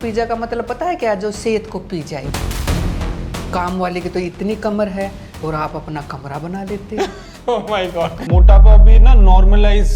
Pizza का मतलब पता है क्या? जो सेहत को पी जाए। काम वाले की तो इतनी कमर है और आप अपना कमरा बना लेते हैं। ओह माय गॉड, मोटापा भी ना नॉर्मलाइज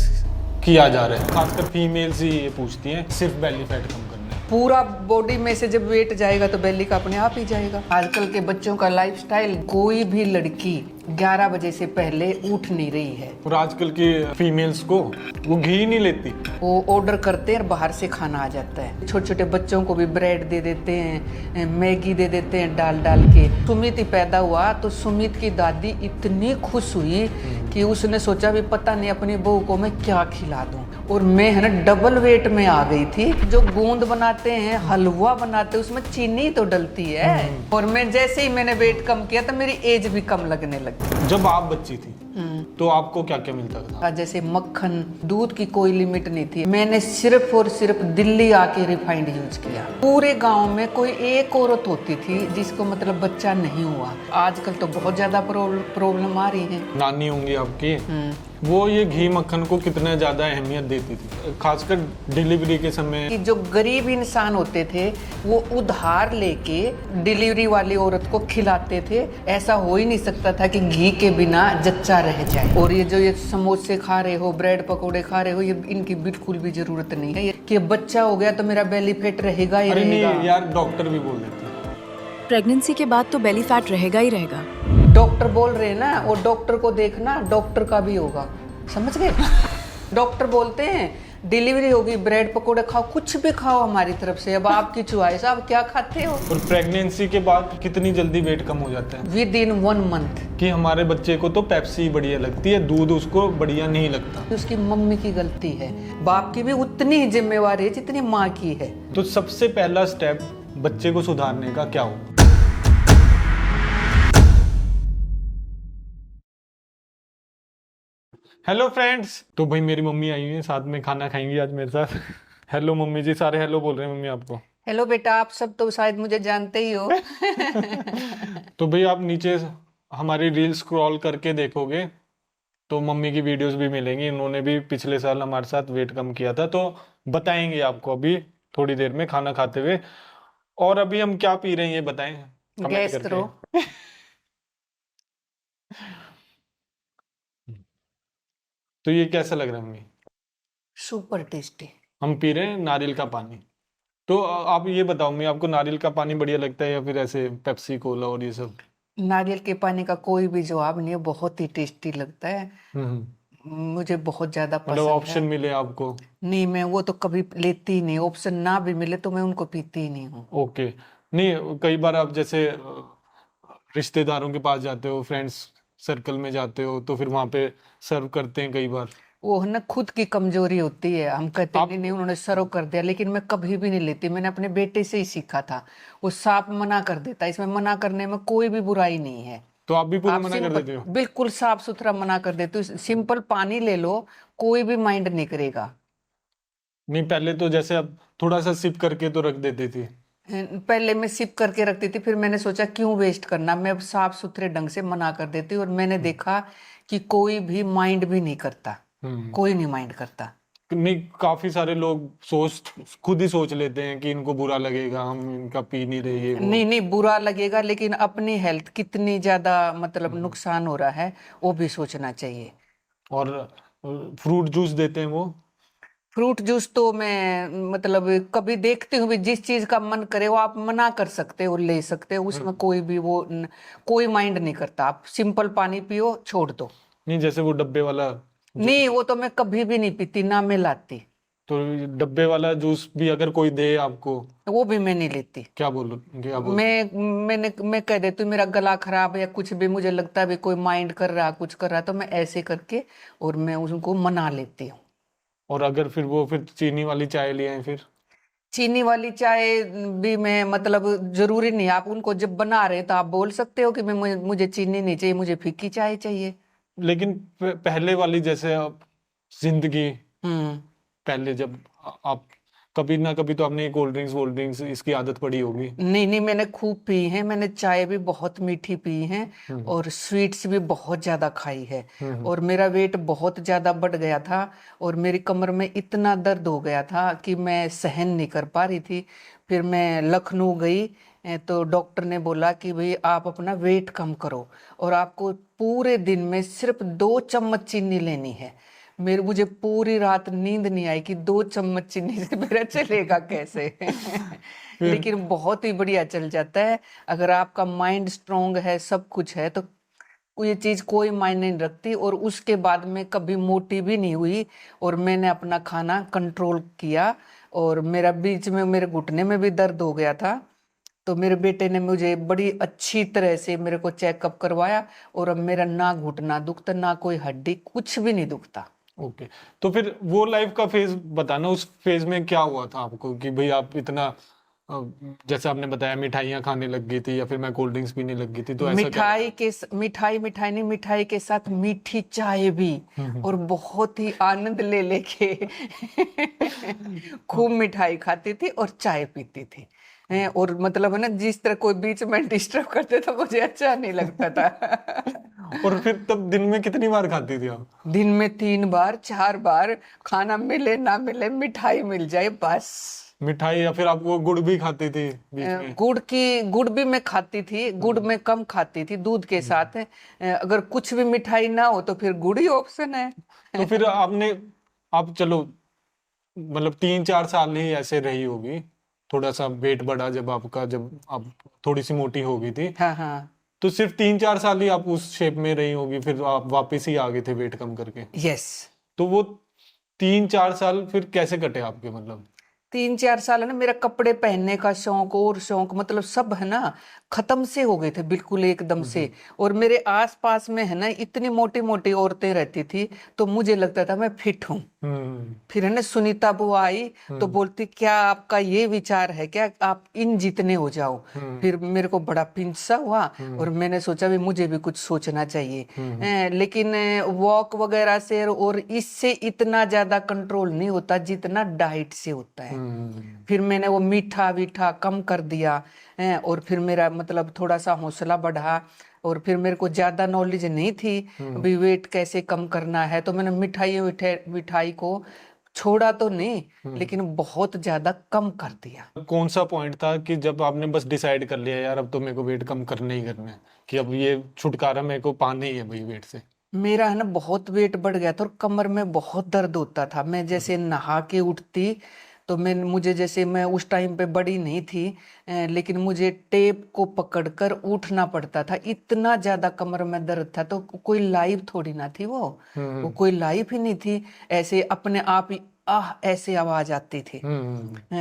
किया जा रहा है। खासकर फीमेल्स ही ये पूछती हैं सिर्फ बेली फैट कम करना है। पूरा बॉडी में से जब वेट जाएगा तो बेली का अपने आप ही जाएगा। आजकल के बच्चों का लाइफस्टाइल, कोई भी लड़की 11 बजे से पहले उठ नहीं रही है। और आजकल की फीमेल्स को वो घी नहीं लेती, वो ऑर्डर करते हैं और बाहर से खाना आ जाता है। छोटे छोटे बच्चों को भी ब्रेड दे देते हैं, मैगी दे देते हैं डाल डाल के। सुमित ही पैदा हुआ तो सुमित की दादी इतनी खुश हुई कि उसने सोचा भी पता नहीं अपनी बहू को मैं क्या खिला दूं। और मैं है ना डबल वेट में आ गई थी। जो गूंद बनाते हैं, हलवा बनाते हैं, उसमें चीनी तो डलती है। और मैं जैसे ही मैंने वेट कम किया तो मेरी एज भी कम लगने लगी। जब आप बच्ची थी तो आपको क्या क्या मिलता था? जैसे मक्खन, दूध की कोई लिमिट नहीं थी। मैंने सिर्फ और सिर्फ दिल्ली आके रिफाइंड यूज किया। पूरे गांव में कोई एक औरत होती थी जिसको मतलब बच्चा नहीं हुआ। आजकल तो बहुत ज्यादा प्रॉब्लम आ रही है। नानी होंगी आपकी, वो ये घी मक्खन को कितना ज्यादा अहमियत देती थी, खासकर डिलीवरी के समय। कि जो गरीब इंसान होते थे वो उधार लेके डिलीवरी वाली औरत को खिलाते थे। ऐसा हो ही नहीं सकता था कि घी के बिना जच्चा रह जाए। और ये जो ये समोसे खा रहे हो, ब्रेड पकौड़े खा रहे हो, ये इनकी बिल्कुल भी जरूरत नहीं है। कि बच्चा हो गया तो मेरा बेली फैट रहेगा ही अरे रहेगा। नहीं यार, डॉक्टर भी बोल देते हैं प्रेगनेंसी के बाद तो बेली फैट रहेगा ही रहेगा। डॉक्टर बोल रहे हैं ना, वो डॉक्टर को देखना, डॉक्टर का भी होगा। समझ गए? डॉक्टर बोलते हैं डिलीवरी होगी, ब्रेड पकोड़े खाओ, कुछ भी खाओ हमारी तरफ से। अब आपकी चॉइस, आप क्या खाते हो। और प्रेगनेंसी के बाद कितनी जल्दी वेट कम हो जाता है? With in 1 month. कि हमारे बच्चे को तो पेप्सी बढ़िया लगती है, दूध उसको बढ़िया नहीं लगता। उसकी मम्मी की गलती है। बाप की भी उतनी ही जिम्मेवारी है जितनी माँ की है। तो सबसे पहला स्टेप बच्चे को सुधारने का क्या हो? हेलो फ्रेंड्स, तो भाई मेरी मम्मी आई हुई है, साथ में खाना खाएंगी आज मेरे साथ। हेलो मम्मी जी, सारे हेलो बोल रहे हैं मम्मी आपको। हेलो बेटा, आप सब तो शायद मुझे जानते ही हो। तो भाई आप नीचे हमारी रील स्क्रॉल करके देखोगे तो मम्मी की वीडियोस भी मिलेंगी। इन्होंने भी पिछले साल हमारे साथ वेट कम किया था, तो बताएंगे आपको अभी थोड़ी देर में खाना खाते हुए। और अभी हम क्या पी रहे हैं ये बताएं कमेंट गैस करके। करो। तो ये कैसा लग रहा है मम्मी? Super tasty. हम पी रहे हैं नारियल का पानी। तो आप ये बताओ मम्मी, आपको नारियल का पानी बढ़िया लगता है या फिर ऐसे पेप्सी कोला और ये सब? नारियल के पानी का कोई भी जवाब नहीं है, बहुत ही टेस्टी लगता है। हम्म। मुझे बहुत ज्यादा मतलब पसंद ऑप्शन है। मिले आपको? नहीं, मैं वो तो कभी लेती ही नहीं। ऑप्शन ना भी मिले तो मैं उनको पीती ही नहीं हूँ। ओके। नहीं, कई बार आप जैसे रिश्तेदारों के पास जाते हो, फ्रेंड्स सर्कल में जाते हो, तो फिर वहां पे सर्व करते हैं कई बार। वो है ना, खुद की कमजोरी होती है। हम कहते आप नहीं नहीं उन्होंने सर्व कर दिया, लेकिन मैं कभी भी नहीं लेती। मैंने अपने बेटे से ही सीखा था। वो साफ मना कर देता। इसमें मना करने में कोई भी बुराई नहीं है। तो आप भी पूरा आप मना कर देते हो? बिल्कुल साफ सुथरा मना कर देते हो। सिंपल पानी ले लो, कोई भी माइंड नहीं करेगा। नहीं, पहले तो जैसे अब थोड़ा सा सिप करके तो रख देती थी। पहले मैं सिप करके रखती थी, फिर मैंने सोचा क्यों वेस्ट करना, मैं साफ सुथरे ढंग से मना कर देती हूँ। और मैंने देखा कि कोई भी माइंड भी नहीं करता। कोई नहीं माइंड करता। नहीं, काफी सारे लोग खुद ही सोच लेते हैं कि इनको बुरा लगेगा, हम इनका पी नहीं रहे ये वो। नहीं नहीं, बुरा लगेगा, लेकिन अपनी हेल्थ कितनी ज्यादा मतलब नुकसान हो रहा है वो भी सोचना चाहिए। और फ्रूट जूस देते हैं वो। फ्रूट जूस तो मैं मतलब कभी देखती हूँ भी, जिस चीज का मन करे वो आप मना कर सकते हो, ले सकते हो। उसमें कोई भी वो कोई माइंड नहीं करता। आप सिंपल पानी पियो, छोड़ दो। नहीं, जैसे वो डब्बे वाला नहीं, वो तो मैं कभी भी नहीं पीती, ना मैं लाती। तो डब्बे वाला जूस भी अगर कोई दे आपको, वो भी मैं नहीं लेती। क्या बोलो? मैं कह देती हूँ मेरा गला खराब है या कुछ भी, मुझे लगता है भी कोई माइंड कर रहा, कुछ कर रहा, तो मैं ऐसे करके और मैं उनको मना लेती हूँ। और अगर फिर चीनी वाली चाय ले आए फिर? चीनी वाली चाय भी मैं मतलब जरूरी नहीं। आप उनको जब बना रहे हैं तो आप बोल सकते हो कि मुझे चीनी नहीं चाहिए, मुझे फीकी चाय चाहिए। लेकिन पहले वाली जैसे आप जिंदगी, हम्म। पहले जब आप कभी ना कभी तो आपने कोल्ड ड्रिंक्स इसकी आदत पड़ी होगी। नहीं नहीं, मैंने खूब पी है। मैंने चाय भी बहुत मीठी पी है और स्वीट्स भी बहुत ज्यादा खाई है। और मेरा वेट बहुत ज्यादा बढ़ गया था और मेरी कमर में इतना दर्द हो गया था कि मैं सहन नहीं कर पा रही थी। फिर मैं लखनऊ गई तो डॉक्टर ने बोला कि भाई आप अपना वेट कम करो और आपको पूरे दिन में सिर्फ 2 चम्मच चीनी लेनी है। मुझे पूरी रात नींद नहीं आई कि 2 चम्मच चीनी से मेरा चलेगा कैसे। लेकिन बहुत ही बढ़िया चल जाता है अगर आपका माइंड स्ट्रोंग है, सब कुछ है, तो ये चीज कोई मायने नहीं रखती। और उसके बाद में कभी मोटी भी नहीं हुई और मैंने अपना खाना कंट्रोल किया। और मेरा बीच में मेरे घुटने में भी दर्द हो गया था, तो मेरे बेटे ने मुझे बड़ी अच्छी तरह से मेरे को चेकअप करवाया और अब मेरा ना घुटना दुखता, ना कोई हड्डी, कुछ भी नहीं दुखता। ओके। तो फिर वो लाइफ का फेज बताना, उस फेज में क्या हुआ था आपको कि भाई आप इतना जैसे आपने बताया मिठाइयाँ खाने लग गई थी या फिर मैं कोल्ड ड्रिंक्स पीने लग गई थी, तो ऐसा क्या? मिठाई के साथ मीठी चाय भी, और बहुत ही आनंद ले लेके खूब मिठाई खाती थी और चाय पीती थी। और मतलब है ना, जिस तरह कोई बीच में डिस्टर्ब करते तो मुझे अच्छा नहीं लगता था। और फिर तब दिन में कितनी बार खाती थी आप? दिन में 3 बार 4 बार, खाना मिले ना मिले मिठाई मिल जाए बस। मिठाई या फिर आप वो गुड़ भी खाती थी बीच में? गुड़ भी मैं खाती थी, गुड़ में कम खाती थी दूध के साथ। अगर कुछ भी मिठाई ना हो तो फिर गुड़ ही ऑप्शन है। तो फिर आप चलो मतलब 3-4 साल ही ऐसे रही होगी, थोड़ा सा वेट बढ़ा जब आप थोड़ी सी मोटी हो गई थी। हाँ हाँ। तो सिर्फ 3-4 साल ही आप उस शेप में रही होगी, फिर आप वापस ही आ गए थे वेट कम करके। यस। तो वो 3-4 साल फिर कैसे कटे आपके, मतलब? 3-4 साल है ना, मेरा कपड़े पहनने का शौक और शौक मतलब सब है ना खत्म से हो गए थे बिल्कुल एकदम से। और मेरे आसपास में है ना इतनी मोटी मोटी औरतें रहती थी, तो मुझे लगता था मैं फिट हूँ। फिर है ना सुनीता बुआ आई तो बोलती क्या आपका ये विचार है क्या आप इन जितने हो जाओ। फिर मेरे को बड़ा पिंच सा हुआ और मैंने सोचा भी मुझे भी कुछ सोचना चाहिए। लेकिन वॉक वगैरह से और इससे इतना ज्यादा कंट्रोल नहीं होता जितना डाइट से होता है। फिर मैंने वो मीठा वीठा कम कर दिया और फिर मेरा मतलब थोड़ा सा हौसला बढ़ा। और फिर मेरे को ज्यादा नॉलेज नहीं थी अभी वेट कैसे कम करना है, तो मैंने मिठाई को छोड़ा तो नहीं लेकिन बहुत ज्यादा कम कर दिया। कौन सा पॉइंट था कि जब आपने बस डिसाइड कर लिया यार अब तो मेरे को वेट कम करना ही करना है, कि अब ये छुटकारा मेरे को पाना ही है भाई वेट से? मेरा है ना बहुत वेट बढ़ गया था और कमर में बहुत दर्द होता था। मैं जैसे नहा के उठती तो मुझे जैसे मैं उस टाइम पे बड़ी नहीं थी लेकिन मुझे टेप को पकड़कर उठना पड़ता था, इतना ज्यादा कमर में दर्द था। तो कोई लाइव थोड़ी ना थी वो कोई लाइव ही नहीं थी, ऐसे अपने आप ही ऐसे आवाज आती थी।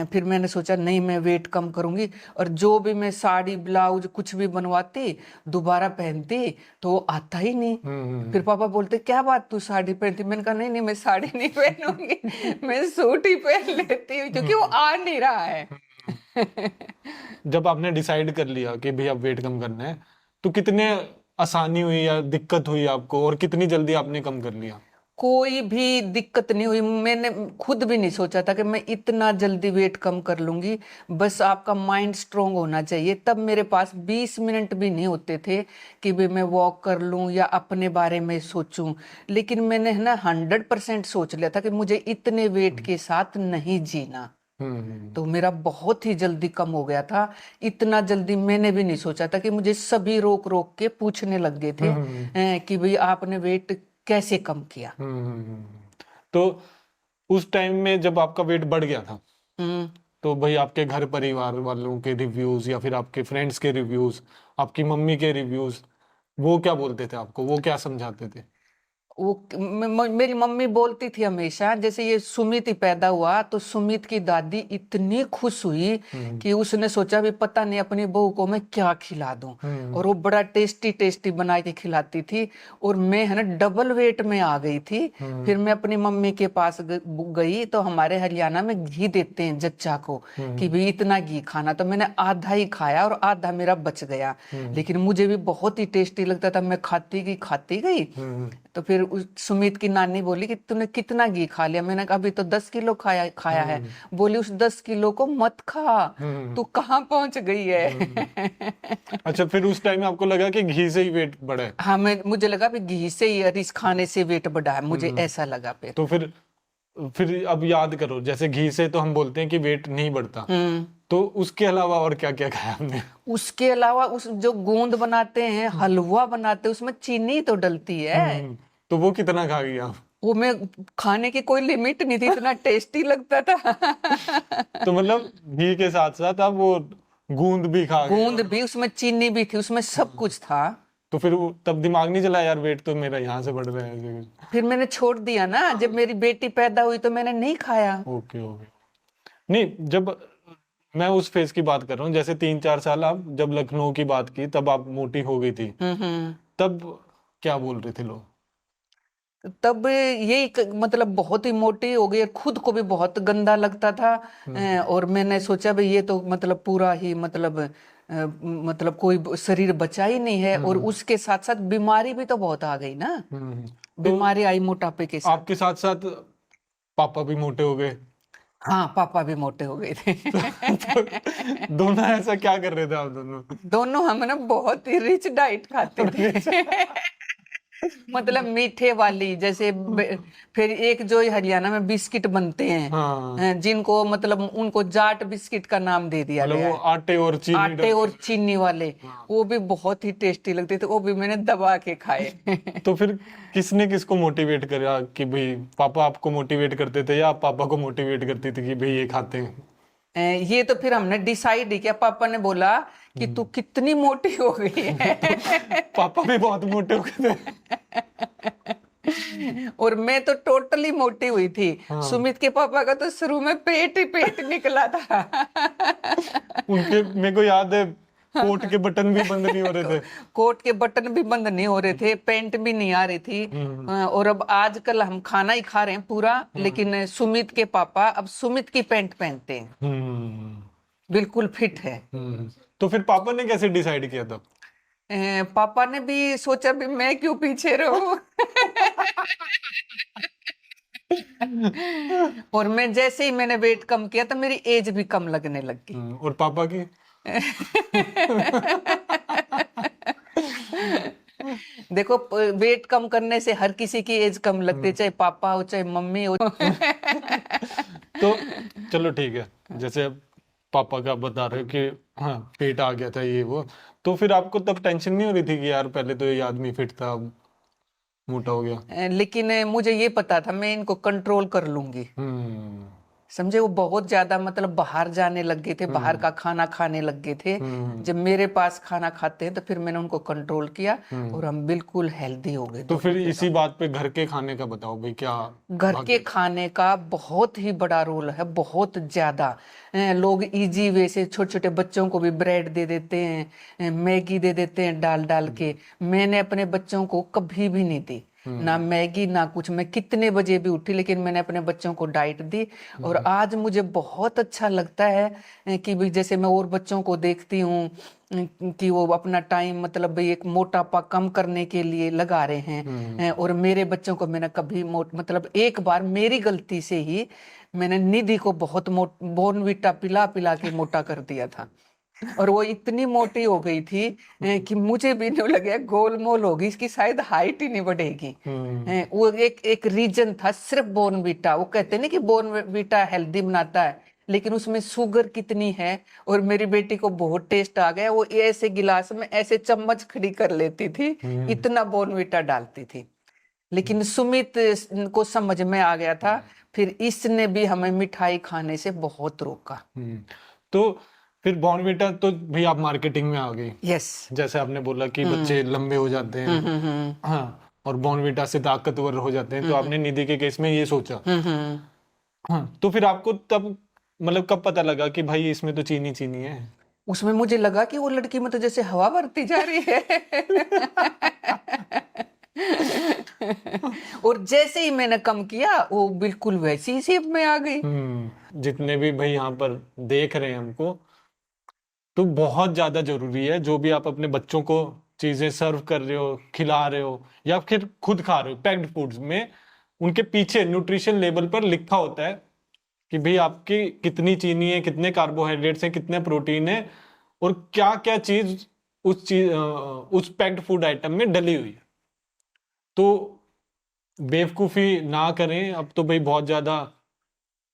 फिर मैंने सोचा नहीं मैं वेट कम करूंगी, और जो भी मैं साड़ी ब्लाउज कुछ भी बनवाती दोबारा पहनती तो वो आता ही नहीं। फिर पापा बोलते क्या बात तू साड़ी पहनती, मैंने कहा नहीं मैं साड़ी नहीं पहनूंगी मैं सूट ही पहन लेती हूँ क्योंकि वो आ नहीं रहा है। जब आपने डिसाइड कर लिया कि भाई अब वेट कम करना है, तो कितने आसानी हुई या दिक्कत हुई आपको, और कितनी जल्दी आपने कम कर लिया? कोई भी दिक्कत नहीं हुई, मैंने खुद भी नहीं सोचा था कि मैं इतना जल्दी वेट कम कर लूंगी। बस आपका माइंड स्ट्रोंग होना चाहिए। तब मेरे पास 20 मिनट भी नहीं होते थे कि भी मैं वॉक कर लूं या अपने बारे में सोचूं, लेकिन मैंने है ना 100% सोच लिया था कि मुझे इतने वेट के साथ नहीं जीना। तो मेरा बहुत ही जल्दी कम हो गया था। इतना जल्दी मैंने भी नहीं सोचा था कि मुझे सभी रोक रोक के पूछने लग गए थे कि भाई आपने वेट कैसे कम किया। तो उस टाइम में जब आपका वेट बढ़ गया था तो भाई आपके घर परिवार वालों के रिव्यूज या फिर आपके फ्रेंड्स के रिव्यूज, आपकी मम्मी के रिव्यूज, वो क्या बोलते थे आपको, वो क्या समझाते थे? मेरी मम्मी बोलती थी हमेशा, जैसे ये सुमित ही पैदा हुआ तो सुमित की दादी इतनी खुश हुई कि उसने सोचा भी पता नहीं अपनी बहू को मैं क्या खिला दूं। और वो बड़ा टेस्टी टेस्टी बना के खिलाती थी और मैं है ना डबल वेट में आ गई थी। फिर मैं अपनी मम्मी के पास गई तो हमारे हरियाणा में घी देते हैं जच्चा को कि भाई इतना घी खाना, तो मैंने आधा ही खाया और आधा मेरा बच गया। लेकिन मुझे भी बहुत ही टेस्टी लगता था, मैं खाती गई। तो फिर सुमित की नानी बोली कि तूने कितना घी खा लिया, मैंने कहा अभी तो 10 किलो खाया है। बोली उस 10 किलो को मत खा, तू कहाँ पहुंच गई है। अच्छा, फिर उस टाइम में आपको लगा कि घी से ही वेट बढ़ा है? हाँ मुझे लगा भी घी से ही और इस खाने से वेट बढ़ा है, मुझे ऐसा लगा। तो फिर अब याद करो, जैसे घी से तो हम बोलते हैं कि वेट नहीं बढ़ता, तो उसके अलावा और क्या क्या खाया आपने? उसके अलावा उस जो गोंद बनाते हैं, हलवा बनाते हैं, उसमें चीनी तो डलती है। तो वो कितना खा गई आप? वो मैं खाने की कोई लिमिट नहीं थी, इतना टेस्टी लगता था। तो मतलब घी के साथ साथ आप वो गूंद भी खा गए? गोंद भी, उसमें चीनी भी थी, उसमें सब कुछ था। तो फिर तब दिमाग नहीं चला यार वेट तो मेरा यहाँ से बढ़ रहा है ऐसे? फिर मैंने छोड़ दिया ना, जब मेरी बेटी पैदा हुई तो मैंने नहीं खाया। Okay okay. नहीं, जब मैं उस फेज की बात कर रहा हूँ, जैसे 3-4 साल आप जब लखनऊ की बात की तब आप मोटी हो गई थी, तब क्या बोल रहे थे लोग? तब यही मतलब बहुत ही मोटी हो गई और खुद को भी बहुत गंदा लगता था। और मैंने सोचा भाई ये तो मतलब पूरा ही मतलब कोई शरीर बचा ही नहीं है। और उसके साथ साथ बीमारी भी तो बहुत आ गई ना, तो बीमारी आई मोटापे के साथ। आपके साथ साथ पापा भी मोटे हो गए? हाँ, पापा भी मोटे हो गए थे। तो दोनों ऐसा क्या कर रहे थे आप दोनों? दोनों हम ना बहुत ही रिच डाइट खाते थे। मतलब मीठे वाली, जैसे फिर एक जो हरियाणा में बिस्किट बनते हैं, हाँ, जिनको मतलब उनको जाट बिस्किट का नाम दे दिया मतलब गया वो है। आटे और चीनी आटे और चीनी वाले, वो भी बहुत ही टेस्टी लगते थे, वो भी मैंने दबा के खाए। तो फिर किसने किसको मोटिवेट करा कि भाई पापा आपको मोटिवेट करते थे या आप पापा को मोटिवेट करती थी कि भाई ये खाते हैं? ये तो फिर हमने डिसाइड ही किया। पापा ने बोला कि तू कितनी मोटी हो गई है। पापा भी बहुत मोटे हो गए थे। और मैं तो टोटली मोटी हुई थी। सुमित के पापा का तो शुरू में पेट ही पेट निकला था। उनके मेरे को याद है कोट के बटन भी बंद नहीं हो रहे थे। कोट के बटन भी बंद नहीं हो रहे थे, पैंट भी नहीं आ रही थी। और अब आजकल हम खाना ही खा रहे हैं पूरा, लेकिन सुमित के पापा अब सुमित की पैंट पहनते हैं, बिल्कुल फिट है। तो फिर पापा ने कैसे डिसाइड किया तब? पापा ने भी सोचा भी मैं क्यों पीछे रहूं। और मैं जैसे ही मैंने वेट कम किया तो मेरी एज भी कम लगने लग गई। और पापा की? देखो, वेट कम करने से हर किसी की एज कम लगती है, चाहे पापा हो चाहे मम्मी हो। तो चलो ठीक है, जैसे अब पापा का बता रहे हो कि हाँ पेट आ गया था ये वो, तो फिर आपको तब टेंशन नहीं हो रही थी कि यार पहले तो ये आदमी फिट था अब मोटा हो गया? लेकिन मुझे ये पता था मैं इनको कंट्रोल कर लूंगी। समझे, वो बहुत ज्यादा मतलब बाहर जाने लग गए थे, बाहर का खाना खाने लग गए थे। जब मेरे पास खाना खाते हैं तो फिर मैंने उनको कंट्रोल किया और हम बिल्कुल हेल्दी हो गए। तो फिर इसी बात पे घर के खाने का बताओ भाई, क्या घर के खाने का बहुत ही बड़ा रोल है, बहुत ज्यादा। लोग इजी वे से छोटे छोटे बच्चों को भी ब्रेड दे देते हैं, मैगी दे देते हैं डाल डाल के। मैंने अपने बच्चों को कभी भी नहीं दी, ना मैगी ना कुछ। मैं कितने बजे भी उठी, लेकिन मैंने अपने बच्चों को डाइट दी। और आज मुझे बहुत अच्छा लगता है कि भाई जैसे मैं और बच्चों को देखती हूँ कि वो अपना टाइम मतलब भाई एक मोटापा कम करने के लिए लगा रहे हैं। और मेरे बच्चों को मैंने कभी मतलब एक बार मेरी गलती से ही मैंने निधि को बहुत बॉर्नविटा पिला पिला के मोटा कर दिया था। और वो इतनी मोटी हो गई थी कि मुझे भी नहीं लगा गोलमोल होगी, इसकी शायद हाइट ही नहीं बढ़ेगी। वो एक रीजन था सिर्फ बॉर्नविटा। वो कहते हैं ना कि बॉर्नविटा हेल्दी बनाता है, लेकिन उसमें शुगर कितनी है। और मेरी बेटी को बहुत टेस्ट आ गया, वो ऐसे गिलास में ऐसे चम्मच खड़ी कर लेती थी, इतना बॉर्नविटा डालती थी। लेकिन सुमित को समझ में आ गया था, फिर इसने भी हमें मिठाई खाने से बहुत रोका। तो फिर बॉर्नविटा तो भाई आप मार्केटिंग में आ गई। यस। जैसे आपने बोला कि बच्चे लंबे हो जाते हैं, हाँ, और बॉर्नविटा से ताकतवर हो जाते हैं, तो आपने निधि के केस में ये सोचा। हाँ, तो फिर आपको तब मतलब कब पता लगा कि भाई इसमें तो चीनी चीनी है? उसमें मुझे लगा कि वो लड़की में तो जैसे हवा भरती जा रही है। और जैसे ही मैंने कम किया वो बिल्कुल वैसी ही शेप में आ गई। जितने भी भाई यहाँ पर देख रहे हैं हमको, तो बहुत ज्यादा जरूरी है जो भी आप अपने बच्चों को चीजें सर्व कर रहे हो, खिला रहे हो या फिर खुद खा रहे हो पैक्ड फूड्स में, उनके पीछे न्यूट्रिशन लेबल पर लिखा होता है कि भाई आपकी कितनी चीनी है, कितने कार्बोहाइड्रेट्स हैं, कितने प्रोटीन है और क्या क्या चीज उस पैक्ड फूड आइटम में डली हुई है। तो बेवकूफी ना करें। अब तो भाई बहुत ज्यादा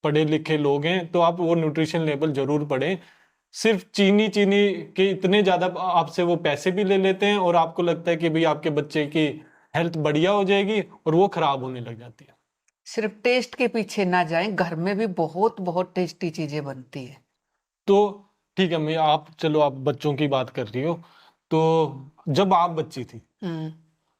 पढ़े लिखे लोग हैं, तो आप वो न्यूट्रिशन लेबल जरूर पढ़ें सिर्फ चीनी चीनी के इतने ज्यादा आपसे वो पैसे भी ले लेते हैं, और आपको लगता है कि भाई आपके बच्चे की हेल्थ बढ़िया हो जाएगी, और वो खराब होने लग जाती है। सिर्फ टेस्ट के पीछे ना जाएं, घर में भी बहुत बहुत टेस्टी चीजें बनती है। तो ठीक है, मैं आप चलो आप बच्चों की बात कर रही हो, तो जब आप बच्ची थी हम्म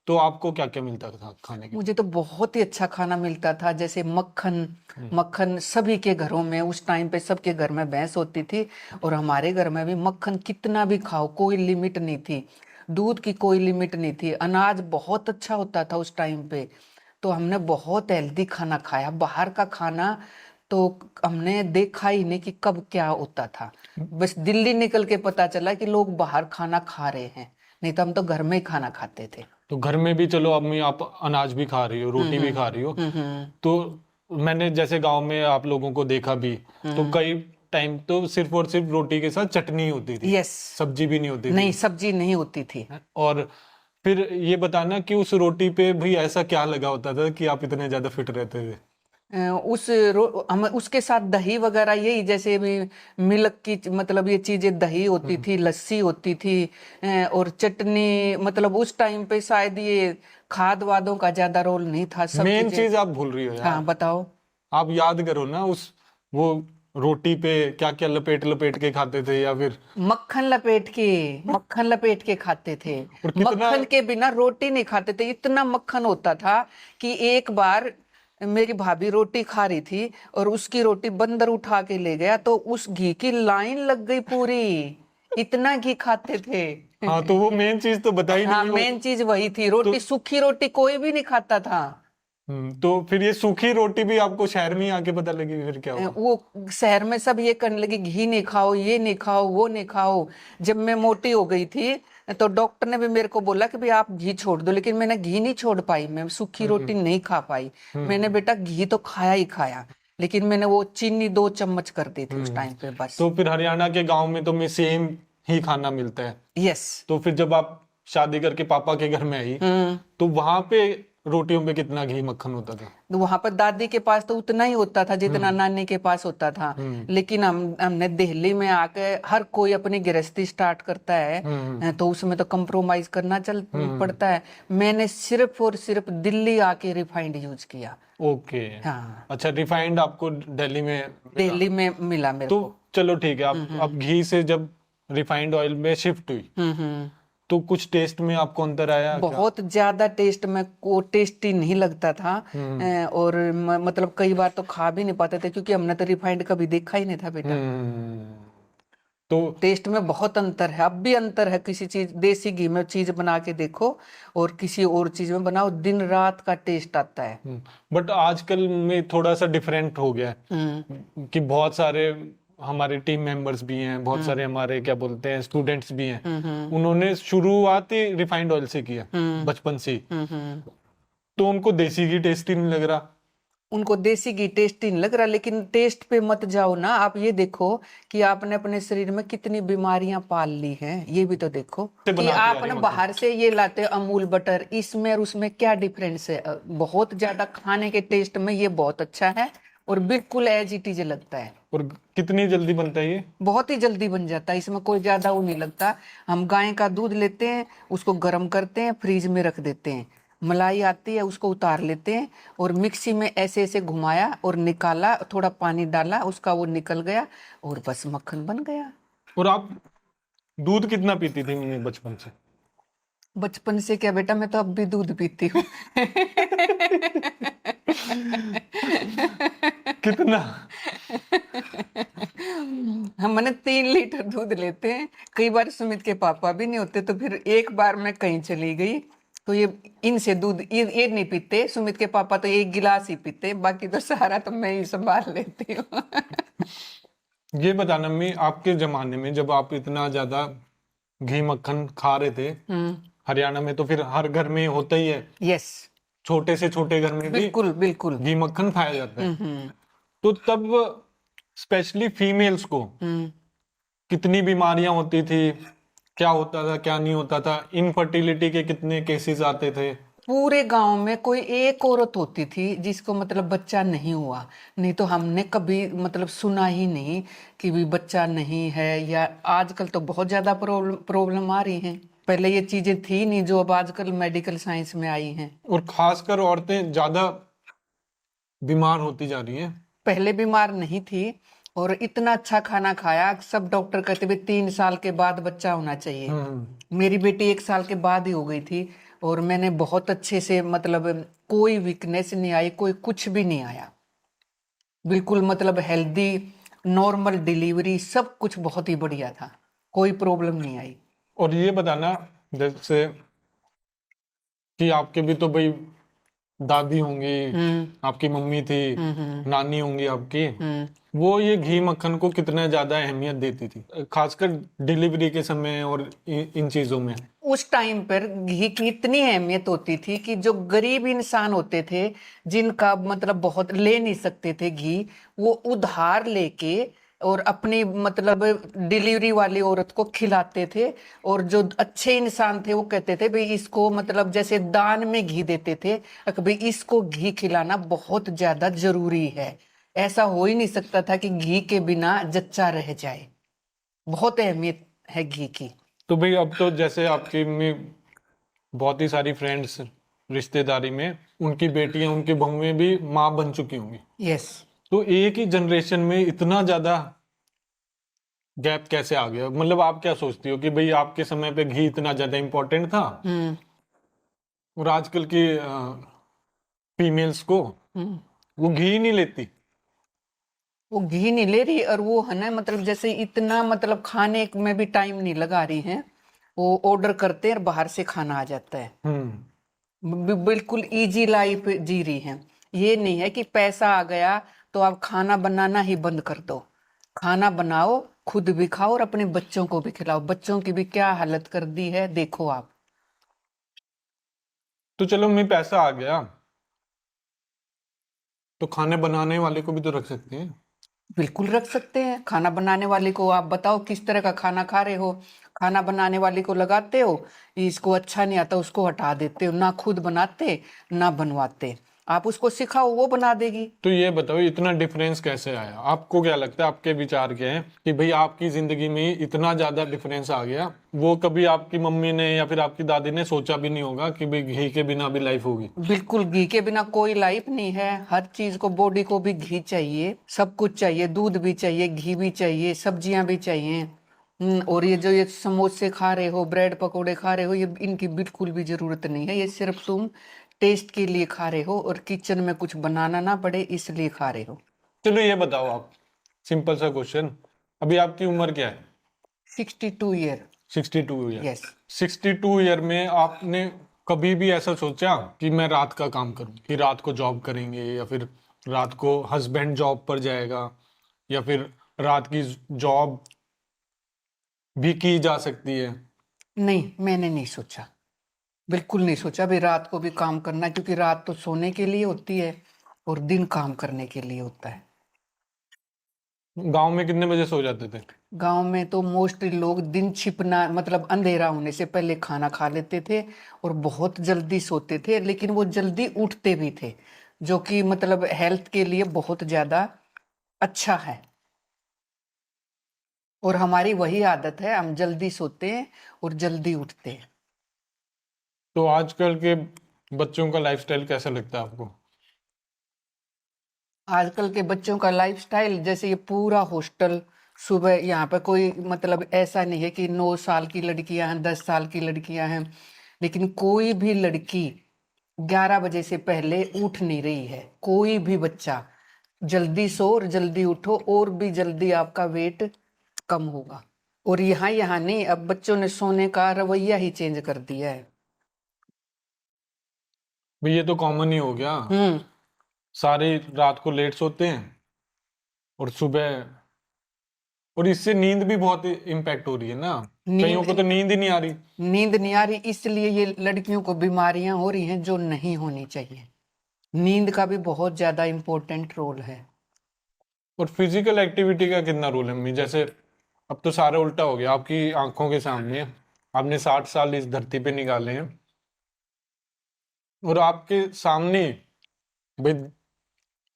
तो आपको क्या क्या मिलता था खाने के? मुझे तो बहुत ही अच्छा खाना मिलता था, जैसे मक्खन। मक्खन सभी के घरों में, उस टाइम पे सबके घर में भैंस होती थी, और हमारे घर में भी मक्खन कितना भी खाओ, कोई लिमिट नहीं थी। दूध की कोई लिमिट नहीं थी। अनाज बहुत अच्छा होता था उस टाइम पे, तो हमने बहुत हेल्दी खाना खाया। बाहर का खाना तो हमने देखा ही नहीं कि कब क्या होता था। बस दिल्ली निकल के पता चला कि लोग बाहर खाना खा रहे हैं, नहीं तो हम तो घर में ही खाना खाते थे। तो घर में भी चलो अम्मी आप अनाज भी खा रही हो, रोटी भी खा रही हो, तो मैंने जैसे गांव में आप लोगों को देखा भी, तो कई टाइम तो सिर्फ और सिर्फ रोटी के साथ चटनी होती थी, यस। सब्जी भी नहीं होती नहीं, सब्जी नहीं होती थी। थी। और फिर ये बताना कि उस रोटी पे भी ऐसा क्या लगा होता था कि आप इतने ज्यादा फिट रहते थे? हम उसके साथ दही वगैरह, यही जैसे भी मिल्क की मतलब ये चीजें, दही होती थी, लस्सी होती थी, और चटनी। मतलब उस टाइम पे शायद ये खाद वादों का ज्यादा रोल नहीं था, सब मेन चीजें। चीज आप भूल रही हो यार। हाँ, बताओ। आप याद करो ना, उस वो रोटी पे क्या क्या लपेट लपेट के खाते थे, या फिर मक्खन लपेट के खाते थे। और कितना मक्खन के बिना रोटी नहीं खाते थे, इतना मक्खन होता था कि एक बार मेरी भाभी रोटी खा रही थी और उसकी रोटी बंदर उठा के ले गया, तो उस घी की लाइन लग गई पूरी। इतना घी खाते थे। हाँ, तो वो मेन चीज तो बताई हाँ, नहीं। मेन चीज वही थी, रोटी। सूखी रोटी कोई भी नहीं खाता था। तो फिर ये सूखी रोटी भी आपको शहर में ही आके पता लगी, फिर क्या हुआ? वो शहर में सब ये करने लगे, घी नहीं खाओ, ये नहीं खाओ, वो नहीं खाओ। जब मैं मोटी हो गई थी तो डॉक्टर ने भी मेरे को बोला कि भाई आप घी छोड़ दो, लेकिन मैंने घी नहीं छोड़ पाई, मैं सूखी रोटी नहीं खा पाई। मैंने बेटा घी तो खाया ही खाया, लेकिन मैंने वो चीनी 2 चम्मच कर दी थी उस टाइम पे, बस। तो फिर हरियाणा के गांव में तो में सेम ही खाना मिलता है। यस। तो फिर जब आप शादी करके पापा के घर में आई, तो वहां पे रोटियों पे कितना घी मक्खन होता था? तो वहां पर दादी के पास तो उतना ही होता था जितना नानी के पास होता था। लेकिन हमने दिल्ली में आके, हर कोई अपनी गृहस्थी स्टार्ट करता है, तो उसमें तो कंप्रोमाइज करना चल पड़ता है। मैंने सिर्फ और सिर्फ दिल्ली आके रिफाइंड यूज किया। ओके। हाँ, अच्छा, रिफाइंड आपको दिल्ली में मिला? दिल्ली में मिला मेरे तो को। चलो ठीक है, आप घी से जब रिफाइंड ऑयल में शिफ्ट हुई, तो कुछ टेस्ट में आपको अंतर आया क्या? बहुत ज्यादा टेस्ट में को टेस्टी नहीं लगता था। और मतलब कई बार तो खा भी नहीं पाते थे, क्योंकि हमने तो रिफाइंड कभी देखा ही नहीं था बेटा। तो टेस्ट में बहुत अंतर है, अब भी अंतर है। किसी चीज, देसी घी में चीज बना के देखो और किसी और चीज में बनाओ, दिन रात का टेस्ट आता है। बट आजकल में थोड़ा सा डिफरेंट हो गया है कि बहुत सारे हमारे टीम मेंबर्स भी हैं, बहुत सारे हमारे क्या बोलते हैं स्टूडेंट्स भी हैं, उन्होंने शुरुआत ही रिफाइंड ऑयल से किया बचपन से ही। तो उनको देसी घी टेस्टी नहीं लग रहा। उनको देसी घी टेस्टी नहीं लग रहा, लेकिन टेस्ट पे मत जाओ ना। आप ये देखो कि आपने अपने शरीर में कितनी बीमारियां पाल ली हैं, ये भी तो देखो कि आपने बाहर से ये लाते अमूल बटर, इसमें और उसमें क्या डिफरेंस है। बहुत ज्यादा खाने के टेस्ट में ये बहुत अच्छा है और बिल्कुल एज इट इज लगता है। और कितनी जल्दी बनता है ये? बहुत ही जल्दी बन जाता है, इसमें कोई ज्यादा वो नहीं लगता। हम गाय का दूध लेते हैं, उसको गर्म करते हैं, फ्रीज में रख देते हैं, मलाई आती है उसको उतार लेते हैं, और मिक्सी में ऐसे ऐसे घुमाया और निकाला, थोड़ा पानी डाला, उसका वो निकल गया और बस मक्खन बन गया। और आप दूध कितना पीती थी मम्मी बचपन से? बचपन से क्या बेटा, मैं तो अब भी दूध पीती हूँ। कितना? हमने 3 लीटर दूध लेते हैं। कई बार सुमित के पापा भी नहीं होते, तो फिर एक बार मैं कहीं चली गई तो ये इनसे दूध ये नहीं पीते। सुमित के पापा तो 1 गिलास ही पीते, बाकी तो सारा तो मैं ही संभाल लेती हूँ। ये बताना मम्मी, आपके जमाने में जब आप इतना ज्यादा घी मक्खन खा रहे थे, हरियाणा में तो फिर हर घर में होता ही है। यस, छोटे से छोटे घर में भी बिल्कुल बिल्कुल घी मक्खन खाया जाता है। तो तब स्पेशली फीमेल्स को कितनी बीमारियां होती थी, क्या होता था क्या नहीं होता था, इनफर्टिलिटी के कितने केसेस आते थे? पूरे गांव में कोई एक औरत होती थी जिसको मतलब बच्चा नहीं हुआ, नहीं तो हमने कभी मतलब सुना ही नहीं कि भी बच्चा नहीं है। या आजकल तो बहुत ज्यादा प्रॉब्लम आ रही हैं, पहले ये चीजें थी नहीं जो अब आजकल मेडिकल साइंस में आई हैं। और खासकर औरतें ज्यादा बीमार होती जा रही हैं। पहले बीमार नहीं थी और इतना अच्छा खाना खाया, सब डॉक्टर कहते भी 3 साल के बाद बच्चा होना चाहिए। मेरी बेटी 1 साल के बाद ही हो गई थी और मैंने बहुत अच्छे से मतलब कोई वीकनेस नहीं आई, कोई कुछ भी नहीं आया, बिल्कुल मतलब हेल्दी नॉर्मल डिलीवरी, सब कुछ बहुत ही बढ़िया था, कोई प्रॉब्लम नहीं आई। और ये बताना जैसे कि आपके भी तो भाई दादी होंगी, आपकी मम्मी थी, नानी होंगी आपकी, वो ये घी मक्खन को कितना ज्यादा अहमियत देती थी, खासकर डिलीवरी के समय और इन चीजों में। उस टाइम पर घी की इतनी अहमियत होती थी कि जो गरीब इंसान होते थे, जिनका मतलब बहुत ले नहीं सकते थे घी, वो उधार लेके और अपनी मतलब डिलीवरी वाली औरत को खिलाते थे। और जो अच्छे इंसान थे वो कहते थे भाई इसको मतलब जैसे दान में घी देते थे कि भाई इसको घी खिलाना बहुत ज्यादा जरूरी है, ऐसा हो ही नहीं सकता था कि घी के बिना जच्चा रह जाए। बहुत अहमियत है घी की। तो भाई अब तो जैसे आपकी में बहुत ही सारी फ्रेंड्स रिश्तेदारी में उनकी बेटियां, उनकी बहुएं भी माँ बन चुकी होंगी। यस। तो एक ही जनरेशन में इतना ज्यादा गैप कैसे आ गया? मतलब आप क्या सोचती हो कि भाई आपके समय पे घी इतना ज्यादा इम्पोर्टेंट था और आजकल की फीमेल्स को वो घी ही नहीं लेती। वो घी नहीं ले रही और वो है ना मतलब जैसे इतना मतलब खाने में भी टाइम नहीं लगा रही हैं, वो ऑर्डर करते हैं और बाहर से खाना आ जाता है। बिल्कुल इजी लाइफ जी रही हैं। ये नहीं है कि पैसा आ गया तो आप खाना बनाना ही बंद कर दो, खाना बनाओ, खुद भी खाओ और अपने बच्चों को भी खिलाओ। बच्चों की भी क्या हालत कर दी है देखो आप। तो चलो मैं पैसा आ गया तो खाने बनाने वाले को भी तो रख सकते हैं। बिल्कुल रख सकते हैं। खाना बनाने वाले को आप बताओ किस तरह का खाना खा रहे हो, खाना बनाने वाले को लगाते हो, इसको अच्छा नहीं आता उसको हटा देते हो, ना खुद बनाते ना बनवाते, आप उसको सिखाओ वो बना देगी। तो ये बताओ इतना डिफरेंस कैसे आया? आपको क्या लगता है, आपके विचार क्या हैं कि भाई आपकी जिंदगी में इतना ज्यादा डिफरेंस आ गया? वो कभी आपकी मम्मी ने या फिर आपकी दादी ने सोचा भी नहीं होगा कि भाई घी के बिना भी लाइफ होगी। बिल्कुल घी के बिना कोई लाइफ नहीं है। हर चीज को, बॉडी को भी घी चाहिए, सब कुछ चाहिए, दूध भी चाहिए, घी भी चाहिए, सब्जियां भी चाहिए। और ये जो ये समोसे खा रहे हो, ब्रेड पकोड़े खा रहे हो, ये इनकी बिल्कुल भी जरूरत नहीं है। ये सिर्फ तुम टेस्ट के लिए खा रहे हो और किचन में कुछ बनाना ना पड़े इसलिए खा रहे हो। चलो ये बताओ आप, सिंपल सा क्वेश्चन, अभी आपकी उम्र क्या है? 62 ईयर। 62 ईयर। यस। 62 ईयर में आपने कभी भी ऐसा सोचा कि मैं रात का काम करूं, कि रात को जॉब करेंगे, या फिर रात को हस्बैंड जॉब पर जाएगा, या फिर रात की जॉब भी की जा सकती है? नहीं, मैंने नहीं सोचा, बिल्कुल नहीं सोचा भी रात को भी काम करना, क्योंकि रात तो सोने के लिए होती है और दिन काम करने के लिए होता है। गांव में कितने बजे सो जाते थे? गांव में तो मोस्टली लोग दिन छिपना मतलब अंधेरा होने से पहले खाना खा लेते थे और बहुत जल्दी सोते थे, लेकिन वो जल्दी उठते भी थे, जो कि मतलब हेल्थ के लिए बहुत ज्यादा अच्छा है। और हमारी वही आदत है, हम जल्दी सोते हैं और जल्दी उठते हैं। तो आजकल के बच्चों का लाइफस्टाइल कैसा लगता है आपको? आजकल के बच्चों का लाइफस्टाइल जैसे ये पूरा हॉस्टल, सुबह यहाँ पे कोई मतलब ऐसा नहीं है कि 9 साल की लड़कियां हैं, 10 साल की लड़कियां हैं, लेकिन कोई भी लड़की 11 बजे से पहले उठ नहीं रही है। कोई भी बच्चा जल्दी सो और जल्दी उठो और भी जल्दी आपका वेट कम होगा। और यहाँ नहीं, अब बच्चों ने सोने का रवैया ही चेंज कर दिया है। भाई ये तो कॉमन ही हो गया, हम्म। सारे रात को लेट सोते हैं और सुबह, और इससे नींद भी बहुत इम्पैक्ट हो रही है ना। कईयों को तो नींद ही नहीं आ रही। नींद नहीं आ रही, इसलिए ये लड़कियों को बीमारियां हो रही हैं जो नहीं होनी चाहिए। नींद का भी बहुत ज्यादा इम्पोर्टेंट रोल है। और फिजिकल एक्टिविटी का कितना रोल है मम्मी? जैसे अब तो सारा उल्टा हो गया आपकी आंखों के सामने, आपने 60 साल इस धरती पे निकाले हैं, और आपके सामने भाई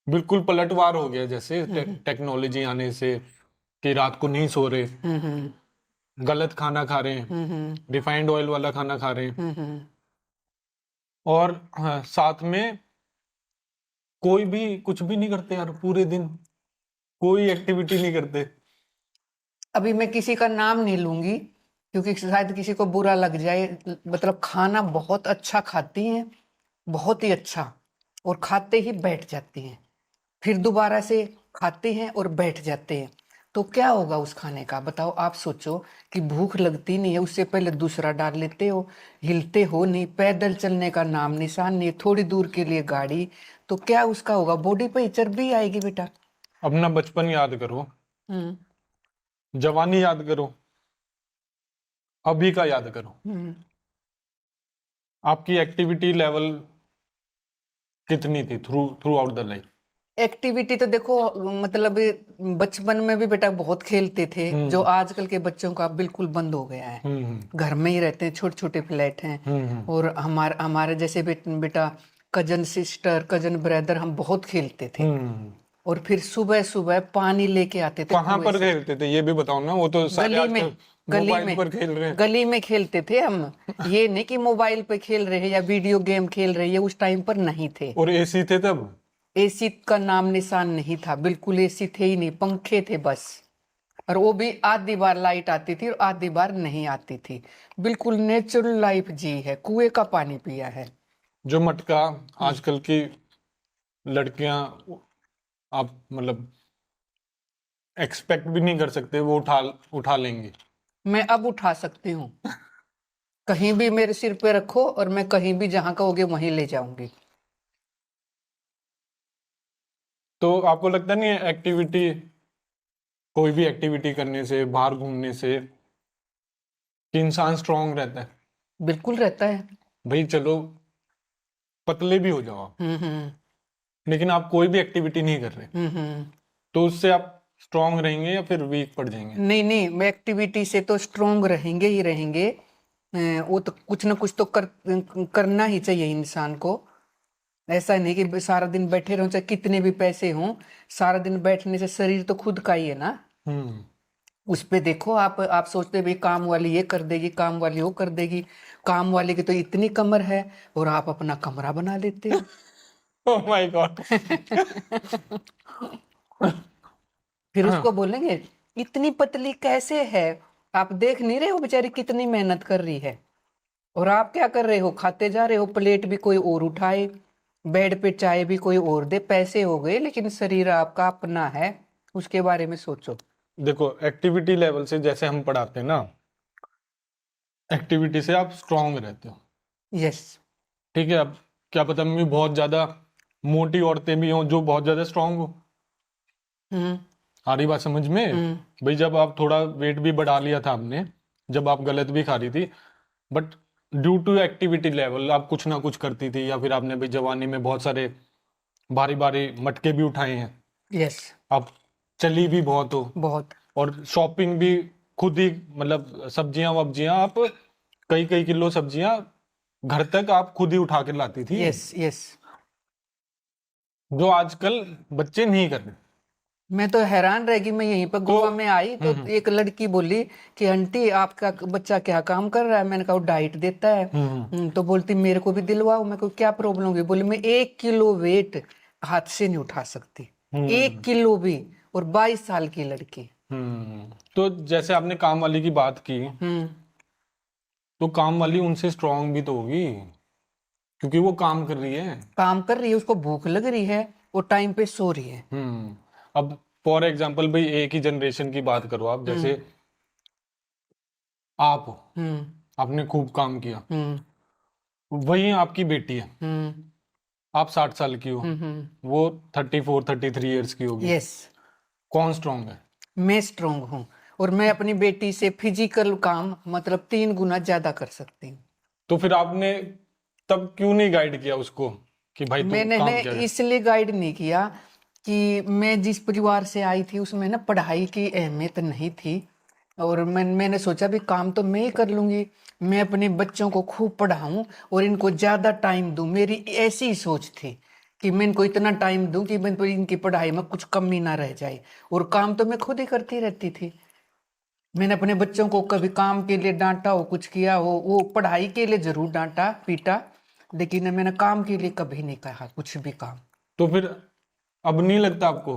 बिल्कुल पलटवार हो गया जैसे टेक्नोलॉजी आने से, कि रात को नहीं सो रहे, गलत खाना खा रहे हैं, रिफाइंड ऑयल वाला खाना खा रहे हैं, और हाँ, साथ में कोई भी कुछ भी नहीं करते यार, पूरे दिन कोई एक्टिविटी नहीं करते। अभी मैं किसी का नाम नहीं लूंगी क्योंकि शायद किसी को बुरा लग जाए, मतलब खाना बहुत अच्छा खाती हैं, बहुत ही अच्छा, और खाते ही बैठ जाती हैं, फिर दोबारा से खाते हैं और बैठ जाते हैं। तो क्या होगा उस खाने का, बताओ आप सोचो कि भूख लगती नहीं है, उससे पहले दूसरा डाल लेते हो, हिलते हो नहीं, पैदल चलने का नाम निशान नहीं, थोड़ी दूर के लिए गाड़ी, तो क्या उसका होगा, बॉडी पे चर्बी आएगी बेटा। अपना बचपन याद करो, हम्म जवानी याद करो, अभी का याद करो, हम्म आपकी एक्टिविटी लेवल कितनी थी through out the life. Activity तो देखो, मतलब बचपन में भी बेटा बहुत खेलते थे, जो आजकल के बच्चों का बिल्कुल बंद हो गया है। घर में ही रहते हैं, छोटे छोटे फ्लैट हैं, और हमारे जैसे बेटा कजन सिस्टर, कजन ब्रदर, हम बहुत खेलते थे। और फिर सुबह सुबह पानी लेके आते थे। कहाँ पर खेलते थे ये भी बताओ ना, वो तो सारे गली में, आजकल मोबाइल पर खेल रहे हैं। गली में खेलते थे हम। ये नहीं कि मोबाइल पे खेल रहे हैं या वीडियो गेम खेल रहे हैं, उस टाइम पर नहीं थे। और एसी थे तब, एसी का नाम निशान नहीं था, बिल्कुल एसी थे ही नहीं, पंखे थे बस, और वो भी आधी बार लाइट आती थी और आधी बार नहीं आती थी। बिल्कुल नेचुरल लाइफ जी है, कुएं का पानी पिया है। जो मटका आजकल की लड़कियां आप मतलब एक्सपेक्ट भी नहीं कर सकते वो उठा लेंगे। मैं अब उठा सकती हूँ, कहीं भी मेरे सिर पे रखो और मैं कहीं भी जहां कहोगे वहीं ले जाऊंगी। तो आपको लगता नहीं है एक्टिविटी, कोई भी एक्टिविटी करने से, बाहर घूमने से, कि इंसान स्ट्रांग रहता है? बिल्कुल रहता है। भाई चलो पतले भी हो जाओ आप, हम्म। लेकिन आप कोई भी एक्टिविटी नहीं कर रहे, हम्म। तो उससे आप स्ट्रांग रहेंगे या फिर वीक पड़ जाएंगे? नहीं नहीं, मैं एक्टिविटी से तो स्ट्रोंग रहेंगे ही रहेंगे। वो तो कुछ ना कुछ तो करना ही चाहिए इंसान को। ऐसा नहीं कि सारा दिन बैठे रहो, चाहे कितने भी पैसे हों, सारा दिन बैठने से शरीर तो खुद का ही है ना। हम्म उस पे देखो, आप सोचते भाई काम वाली ये कर देगी, काम वाली वो कर देगी, काम वाली की तो इतनी कमर है, और आप अपना कमरा बना लेते हो। Oh my God. फिर उसको बोलेंगे इतनी पतली कैसे है, आप देख नहीं रहे हो बेचारी कितनी मेहनत कर रही है, और आप क्या कर रहे हो, खाते जा रहे हो, प्लेट भी कोई और उठाए, बेड पे चाय भी कोई और दे, पैसे हो गए लेकिन शरीर आपका अपना है, उसके बारे में सोचो। देखो एक्टिविटी लेवल से जैसे हम पढ़ाते हैं ना, एक्टिविटी से आप स्ट्रांग रहते हो, यस। ठीक है। अब क्या पता मैं बहुत ज्यादा मोटी औरतें भी हों जो बहुत ज्यादा स्ट्रांग हो। हम्म आ रही बात समझ में? भाई जब आप थोड़ा वेट भी बढ़ा लिया था आपने, जब आप गलत भी खा रही थी, but due to activity level आप कुछ ना कुछ करती थी, या फिर आपने भी जवानी में बहुत सारे भारी भारी मटके भी उठाए हैं, यस। आप चली भी बहुत हो, बहुत। और शॉपिंग भी खुद ही, मतलब सब्जियां वब्जियां आप कई कई किलो सब्जियां घर तक आप खुद ही उठा के लाती थी, यस यस। जो आजकल बच्चे नहीं कर रहे। मैं तो हैरान रह गई, मैं यहीं पर गोवा में आई तो एक लड़की बोली कि आंटी आपका बच्चा क्या काम कर रहा है, मैंने कहा वो डाइट देता है। तो बोलती मेरे को भी दिलवाओ। मैं को क्या प्रॉब्लम होगी, बोली मैं 1 किलो वेट हाथ से नहीं उठा सकती, 1 किलो भी, और 22 साल की लड़की। तो जैसे आपने काम वाली की बात की, तो काम वाली उनसे स्ट्रांग भी तो होगी, क्योंकि वो काम कर रही है, काम कर रही है, उसको भूख लग रही है, वो टाइम पे सो रही है। अब फॉर एग्जाम्पल भाई एक ही जनरेशन की बात करो आप, जैसे आप हो, आपने खूब काम किया, वही आपकी बेटी है, आप 60 साल की हो, वो 34-33 ईयर्स की होगी, यस। कौन स्ट्रांग है? मैं स्ट्रांग हूँ, और मैं अपनी बेटी से फिजिकल काम मतलब 3 गुना ज्यादा कर सकती हूँ। तो फिर आपने तब क्यों नहीं गाइड किया उसको कि भाई तू मैंने काम क्या है? इसलिए गाइड नहीं किया कि मैं जिस परिवार से आई थी उसमें ना पढ़ाई की अहमियत नहीं थी, और मैंने सोचा भी काम तो मैं ही कर लूंगी, मैं अपने बच्चों को खूब पढ़ाऊं और इनको ज्यादा टाइम दूं। मेरी ऐसी ही सोच थी कि मैं इनको इतना टाइम दूं कि मैं तो इनकी पढ़ाई में कुछ कमी ना रह जाए। और काम तो मैं खुद ही करती रहती थी। मैंने अपने बच्चों को कभी काम के लिए डांटा हो, कुछ किया हो, वो पढ़ाई के लिए जरूर डांटा पीटा, लेकिन मैंने काम के लिए कभी नहीं कहा कुछ भी काम। तो फिर अब नहीं लगता आपको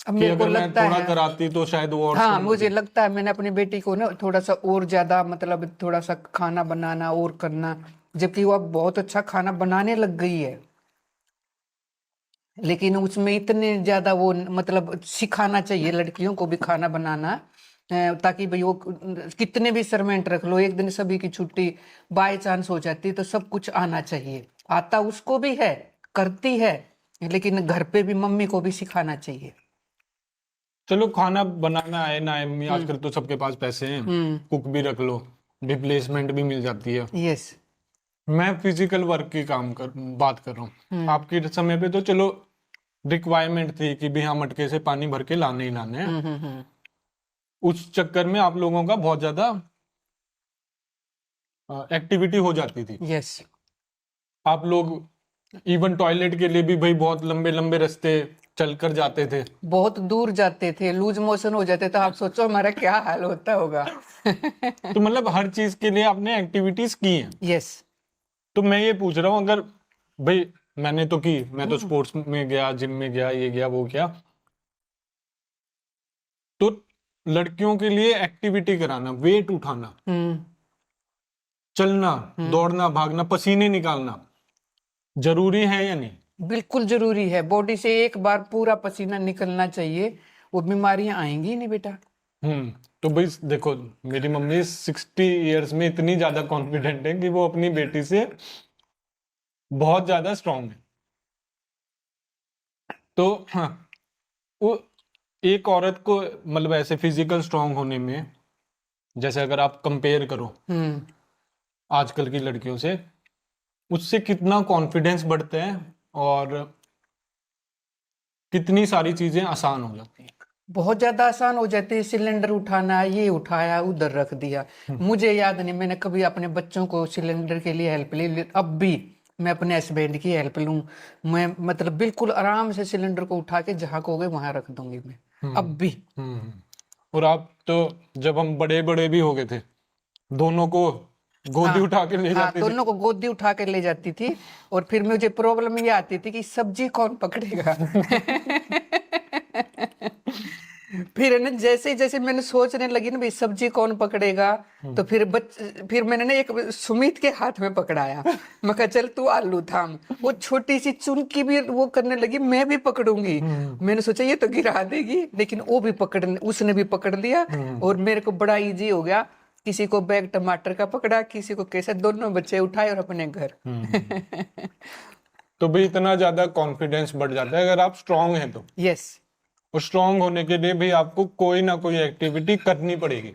अब कि मेरे को अगर मैं लगता थोड़ा है, कराती तो शायद वो और हाँ स्ट्रांग मुझे होती? लगता है मैंने अपनी बेटी को ना थोड़ा सा और ज्यादा, मतलब थोड़ा सा खाना बनाना और करना, जबकि वो अब बहुत अच्छा खाना बनाने लग गई है, लेकिन उसमें इतने ज्यादा वो मतलब सिखाना चाहिए लड़कियों को भी खाना बनाना, ताकि भाई वो कितने भी सरमेंट रख लो, एक दिन सभी की छुट्टी बाय चांस हो जाती है, तो सब कुछ आना चाहिए। आता उसको भी है, करती है, लेकिन घर पे भी मम्मी को भी सिखाना चाहिए। चलो खाना बनाना है ना है, हम्म। आजकल तो सबके पास पैसे हैं, हम्म। कुक भी रख लो, रिप्लेसमेंट भी मिल जाती है। यस। मैं फिजिकल वर्क की बात कर रहा हूँ। हम्म। आपके समय पे तो चलो रिक्वायरमेंट थी कि भी हाँ मटके से पानी भर के लाने ही लाने हैं। हम्म। उस चक्कर में आप लोगों का बहुत ज्यादा एक्टिविटी हो जाती थी। यस। आप लोग इवन टॉयलेट के लिए भी भाई बहुत लंबे लंबे रास्ते चलकर जाते थे। बहुत दूर जाते थे, लूज मोशन हो जाते तो आप सोचो हमारा क्या हाल होता होगा। तो मतलब हर चीज के लिए आपने एक्टिविटीज की हैं। यस। तो मैं ये पूछ रहा हूँ, अगर भाई मैंने तो की, मैं तो स्पोर्ट्स में गया, जिम में गया, ये गया वो गया, तो लड़कियों के लिए एक्टिविटी कराना, वेट उठाना, हम्म। चलना, दौड़ना, भागना, पसीने निकालना जरूरी है या नहीं? बिल्कुल जरूरी है, बॉडी से एक बार पूरा पसीना निकलना चाहिए, वो बीमारियां आएंगी नहीं बेटा। तो भाई देखो, मेरी मम्मी 60 इयर्स में इतनी ज्यादा कॉन्फिडेंट है कि वो अपनी बेटी से बहुत ज्यादा स्ट्रांग है। तो हाँ, वो एक औरत को मतलब ऐसे फिजिकल स्ट्रांग होने में, जैसे अगर आप कंपेयर करो हम्म। आजकल की लड़कियों से, उससे कितना कॉन्फिडेंस बढ़ता है और कितनी सारी चीजें आसान हो जाती हैं। बहुत ज्यादा आसान हो जाती है, सिलेंडर उठाना, ये उठाया उधर रख दिया। मुझे याद नहीं मैंने कभी अपने बच्चों को सिलेंडर के लिए हेल्प ली, अब भी मैं अपने हस्बैंड की हेल्प लूं। मैं मतलब बिल्कुल आराम से सिलेंडर को उठा के जहां कहोगे वहां रख दूंगी मैं, अब भी। हम्म और आप तो जब हम बड़े बड़े भी हो गए थे, दोनों को गोदी हाँ। उठा के ले हाँ, जाती थी। दोनों को गोदी उठा कर ले जाती थी। और फिर मुझे प्रॉब्लम ये आती थी कि सब्जी कौन पकड़ेगा। फिर ना जैसे जैसे मैंने सोचने लगी ना भाई सब्जी कौन पकड़ेगा, तो फिर मैंने ना एक सुमित के हाथ में पकड़ाया। मैं कहा चल तू आलू थाम, वो छोटी सी चुनकी भी वो करने लगी, मैं भी पकड़ूंगी। मैंने सोचा ये तो गिरा देगी, लेकिन वो भी उसने भी पकड़ लिया। और मेरे को बड़ा इजी हो गया, किसी को बैग टमाटर का पकड़ा, किसी को कैसे, दोनों बच्चे उठाए और अपने घर। तो भाई इतना ज्यादा कॉन्फिडेंस बढ़ जाता है अगर आप स्ट्रांग हैं तो। यस। और स्ट्रांग होने के लिए भी आपको कोई ना कोई एक्टिविटी करनी पड़ेगी।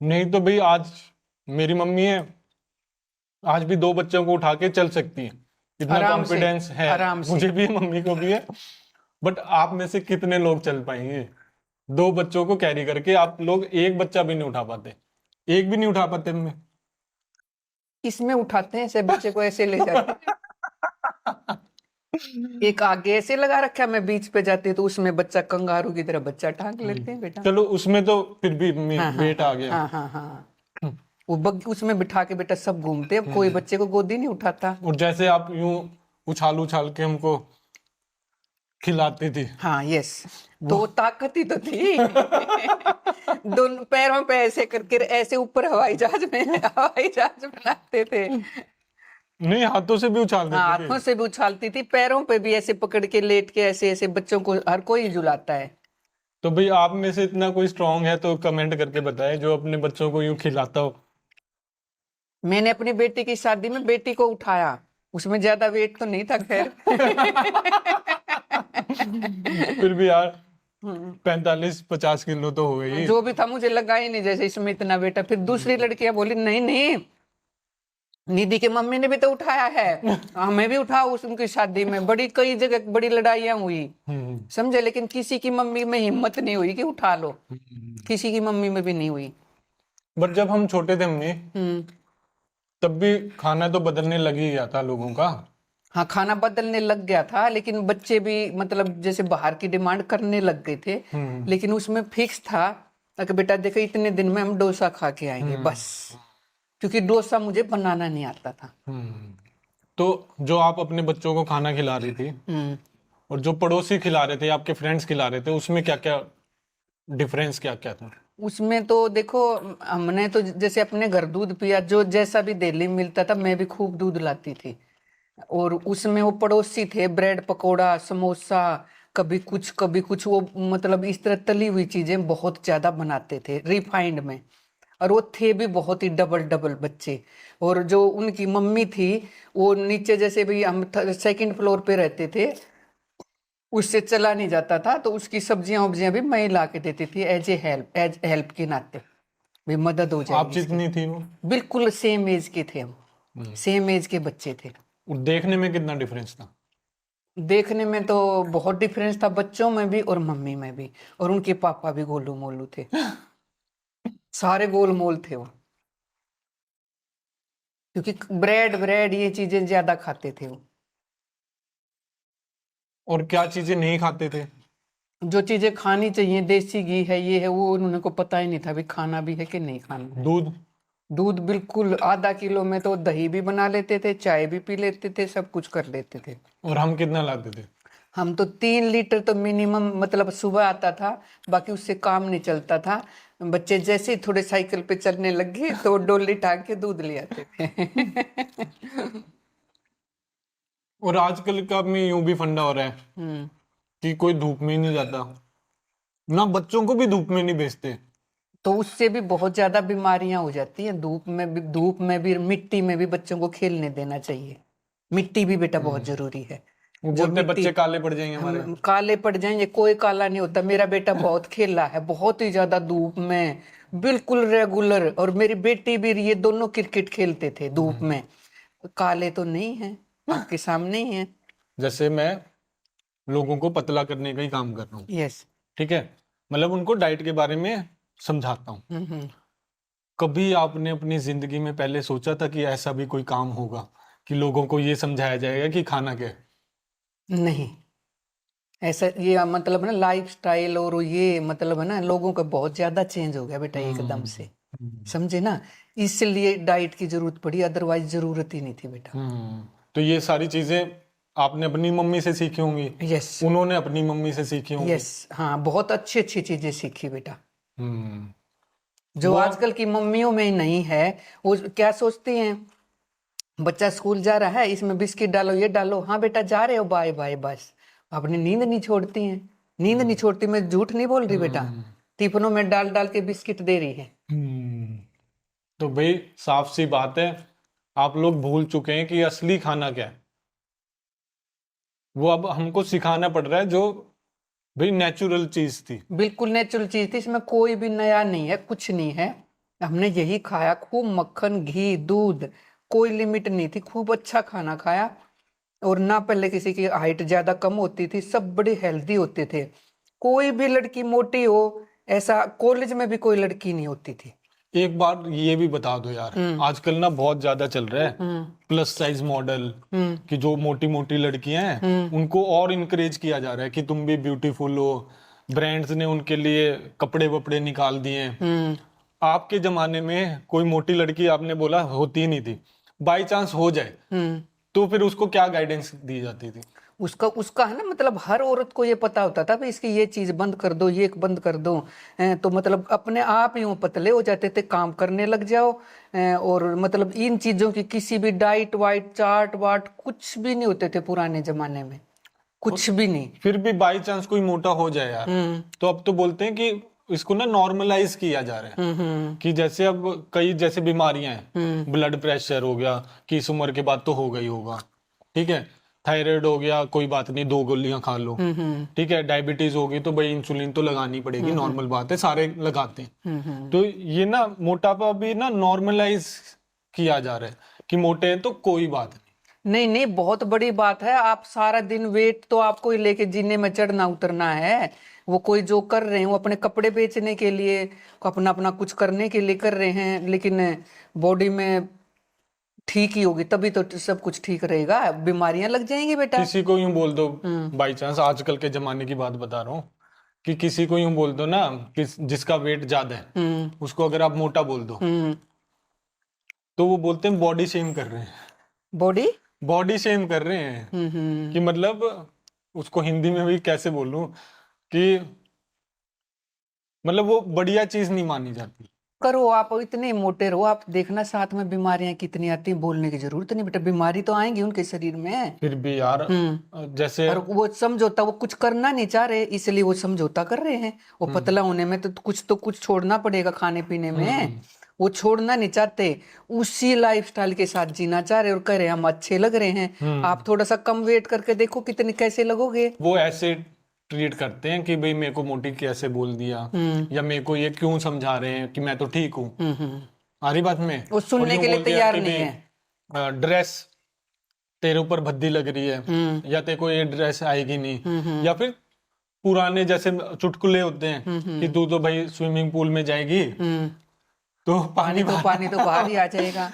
नहीं तो भाई आज मेरी मम्मी है, आज भी 2 बच्चों को उठा के चल सकती है, इतना आराम से, कॉन्फिडेंस है। आराम से। मुझे भी है, मम्मी को भी है। बट आप में से कितने लोग चल पाएंगे 2 बच्चों को कैरी करके? आप लोग एक बच्चा भी नहीं उठा पाते, एक भी नहीं उठा पाते मैं। इसमें उठाते हैं, ऐसे बच्चे को ऐसे ले जाते हैं। एक आगे ऐसे लगा रखा है, मैं बीच पे जाती हूँ तो उसमें बच्चा कंगारू की तरह बच्चा टांग लेते हैं बेटा। चलो उसमें तो फिर भी हाँ हाँ वेट आ गया। हाँ हाँ हाँ। वो उसमें बिठा के बेटा सब घूमते हैं, अब कोई बच्चे को गोदी नहीं उठाता। और जैसे आप यूं उछाल उछाल के हमको खिलाती थी। हाँ यस। तो वो ताकत ही तो थी। दोनों पैरों पे ऐसे करके ऐसे ऊपर हवाई जहाज बनाते थे। नहीं, हाथों से भी उछाल देती थी। हाथों से भी उछालती थी, पैरों पे भी ऐसे पकड़ के लेट के ऐसे ऐसे, बच्चों को हर कोई झुलाता है। तो भाई आप में से इतना कोई स्ट्रांग है तो कमेंट करके बताएं जो अपने बच्चों को यूं खिलाता हो। मैंने अपनी बेटी की शादी में बेटी को उठाया, उसमें ज्यादा वेट तो नहीं था खैर। फिर भी यार 45-50 किलो तो हो गई। जो भी था मुझे लगा ही नहीं जैसे इसमें इतना वेट है। फिर दूसरी लड़कियां बोली नहीं नहीं निधि के मम्मी ने भी तो उठाया है, हमें भी उठा उनकी शादी में, बड़ी कई जगह बड़ी लड़ाइयां हुई, समझे, लेकिन किसी की मम्मी में हिम्मत नहीं हुई कि उठा लो, किसी की मम्मी में भी नहीं हुई। बट जब हम छोटे थे मम्मी, तब भी खाना तो बदलने लग ही गया था लोगों का। हाँ, खाना बदलने लग गया था, लेकिन बच्चे भी मतलब जैसे बाहर की डिमांड करने लग गए थे, लेकिन उसमें फिक्स था कि बेटा देखो इतने दिन में हम डोसा खा के आएंगे बस, क्योंकि डोसा मुझे बनाना नहीं आता था। तो जो आप अपने बच्चों को खाना खिला रही थी और जो पड़ोसी खिला रहे थे, आपके फ्रेंड्स खिला रहे थे, उसमें क्या क्या डिफरेंस क्या क्या था? उसमें तो देखो, हमने तो जैसे अपने घर दूध पिया, जो जैसा भी डेली मिलता था, मैं भी खूब दूध लाती थी, और उसमें वो पड़ोसी थे ब्रेड पकोड़ा समोसा कभी कुछ वो मतलब इस तरह तली हुई चीजें बहुत ज्यादा बनाते थे रिफाइंड में, और वो थे भी बहुत ही डबल डबल बच्चे। और जो उनकी मम्मी थी वो नीचे, जैसे भी हम सेकंड फ्लोर पे रहते थे, उससे चला नहीं जाता था, तो उसकी सब्जियां वब्जियां भी मैं ला के देती थी एज हेल्प के नाते, भी मदद हो जाए। आप जितनी थी वो? बिल्कुल सेम एज के थे हम, सेम एज के बच्चे थे। और देखने में कितना डिफरेंस था? देखने में तो बहुत डिफरेंस था, बच्चों में भी और मम्मी में भी, और उनके पापा भी गोलू मोलू थे सारे गोल मोल थे वो, क्योंकि ब्रेड ब्रेड ये चीजें ज्यादा खाते थे वो। और क्या चीजें नहीं खाते थे? जो चीजें खानी चाहिए, देसी घी है, ये है वो, उन्होंने को पता ही नहीं था भी खाना भी है कि नहीं खाना है। दूध? दूध बिल्कुल आधा किलो में तो दही भी बना लेते थे, चाय भी पी लेते थे, सब कुछ कर लेते थे। और हम कितना लाते थे? हम तो 3 लीटर तो मिनिमम, मतलब सुबह आता था, बाकी उससे काम नहीं चलता था। बच्चे जैसे ही थोड़े साइकिल पे चलने लग गए तो डोली टांग के दूध ले आते थे और आजकल का में यूं भी फंडा हो रहा है कि कोई धूप में ही नहीं जाता, ना बच्चों को भी धूप में नहीं भेजते, तो उससे भी बहुत ज्यादा बीमारियां हो जाती हैं। धूप में भी मिट्टी में भी बच्चों को खेलने देना चाहिए, मिट्टी भी बेटा बहुत जरूरी है। वो जो बोलते मिट्टी, बच्चे काले पड़ जाएंगे हमारे। हम काले पड़ जाएंगे, कोई काला नहीं होता। मेरा बेटा बहुत खेला है, बहुत ही ज्यादा धूप में, बिल्कुल रेगुलर, और मेरी बेटी भी, ये दोनों क्रिकेट खेलते थे धूप में, काले तो नहीं है, आपके सामने ही है। जैसे मैं लोगों को पतला करने का ही काम कर रहा हूँ, यस। ठीक है, मतलब उनको डाइट के बारे में समझाता हूँ। कभी आपने अपनी जिंदगी में पहले सोचा था कि ऐसा भी कोई काम होगा कि लोगों को ये समझाया जाएगा कि खाना क्या है? नहीं, ऐसा ये मतलब ना लाइफ स्टाइल और ये मतलब है ना, लोगों का बहुत ज्यादा चेंज हो गया बेटा एकदम से, समझे ना, इसलिए डाइट की जरूरत पड़ी, अदरवाइज जरूरत ही नहीं थी बेटा। तो ये सारी चीजें आपने अपनी मम्मी से सीखी होंगी? यस। उन्होंने अपनी मम्मी से सीखी होंगी? यस, हाँ, बहुत अच्छी अच्छी चीजें सीखी बेटा, जो वो आजकल की मम्मियों में नहीं है। वो क्या सोचती हैं, बच्चा स्कूल जा रहा है, इसमें बिस्किट डालो, ये डालो, हाँ बेटा जा रहे हो, बाय बाय, बस। अपनी नींद नहीं छोड़ती हैं, नींद नहीं छोड़ती, मैं झूठ नहीं बोल रही बेटा, टिफिनों में डाल डाल के बिस्किट दे रही है। तो भाई साफ सी बात है, आप लोग भूल चुके हैं कि असली खाना क्या है। वो अब हमको सिखाना पड़ रहा है, जो भाई नेचुरल चीज थी, बिल्कुल नेचुरल चीज थी, इसमें कोई भी नया नहीं है, कुछ नहीं है। हमने यही खाया, खूब मक्खन घी दूध, कोई लिमिट नहीं थी, खूब अच्छा खाना खाया, और ना पहले किसी की हाइट ज्यादा कम होती थी, सब बड़े हेल्दी होते थे। कोई भी लड़की मोटी हो, ऐसा कॉलेज में भी कोई लड़की नहीं होती थी। एक बार ये भी बता दो यार, आजकल ना बहुत ज्यादा चल रहा है प्लस साइज मॉडल, कि जो मोटी मोटी लड़कियां हैं उनको और इनकरेज किया जा रहा है कि तुम भी ब्यूटीफुल हो, ब्रांड्स ने उनके लिए कपड़े वपड़े निकाल दिए हैं। आपके जमाने में कोई मोटी लड़की, आपने बोला, होती ही नहीं थी, बाई चांस हो जाए तो फिर उसको क्या गाइडेंस दी जाती थी? उसका है ना, मतलब हर औरत को ये पता होता था भाई इसकी ये चीज बंद कर दो, ये बंद कर दो, तो मतलब अपने आप ही वो पतले हो जाते थे, काम करने लग जाओ। और मतलब इन चीजों की किसी भी डाइट वाइट चार्ट वाट कुछ भी नहीं होते थे पुराने जमाने में, कुछ भी नहीं। फिर भी बाई चांस कोई मोटा हो जाए यार, तो अब तो बोलते हैं कि इसको ना नॉर्मलाइज किया जा रहा है, कि जैसे अब कई जैसे बीमारियां हैं, ब्लड प्रेशर हो गया कि इस उम्र के बाद तो हो गई होगा, ठीक है, थायराइड हो गया, कोई बात नहीं 2 गोलियां खा लो, ठीक है, डायबिटीज हो गई तो भाई इंसुलिन तो लगानी पड़ेगी, नॉर्मल बात है, सारे लगाते हैं। तो ये ना मोटापा भी ना नॉर्मलाइज किया जा रहा है कि मोटे हैं तो कोई बात नहीं। नहीं नहीं, बहुत बड़ी बात है। आप सारा दिन वेट तो आपको ही लेके जीने में चढ़ना उतरना है। वो कोई जो कर रहे हैं वो अपने कपड़े बेचने के लिए, अपना अपना कुछ करने के लिए कर रहे हैं, लेकिन बॉडी में ठीक ही होगी तभी तो सब कुछ ठीक रहेगा। बीमारियां लग जाएंगी बेटा। किसी को यूं बोल दो, बाई चांस आजकल के जमाने की बात बता रहा हूँ, कि किसी को यूं बोल दो ना कि जिसका वेट ज्यादा है उसको अगर आप मोटा बोल दो तो वो बोलते हैं बॉडी शेम कर रहे हैं। बॉडी शेम कर रहे हैं कि मतलब उसको हिंदी में भी कैसे बोलूं कि मतलब वो बढ़िया चीज नहीं मानी जाती। करो आप इतने मोटे रहो, आप देखना साथ में बीमारियां कितनी आती हैं। बोलने की जरूरत नहीं बेटा, बीमारी तो आएंगी उनके शरीर में। फिर भी यार जैसे और वो समझौता, वो कुछ करना नहीं चाह रहे इसलिए वो समझौता कर रहे हैं। वो पतला होने में तो कुछ छोड़ना पड़ेगा खाने पीने में। वो छोड़ना नहीं चाहते, उसी लाइफस्टाइल के साथ जीना चाह रहे और कह रहे हम अच्छे लग रहे हैं। आप थोड़ा सा कम वेट करके देखो कितने कैसे लगोगे। वो ऐसे ट्रीट करते हैं कि भाई मेरे को मोटी कैसे बोल दिया, या मेरे को ये क्यों समझा रहे हैं कि मैं तो ठीक हूँ। आ रही बात में वो सुनने के लिए तैयार नहीं है। ड्रेस तेरे ऊपर भद्दी लग रही है, या तेरे को ये ड्रेस आएगी नहीं, या फिर पुराने जैसे चुटकुले होते हैं कि तू तो भाई स्विमिंग पूल में जाएगी तो पानी तो बाहर ही आ जाएगा।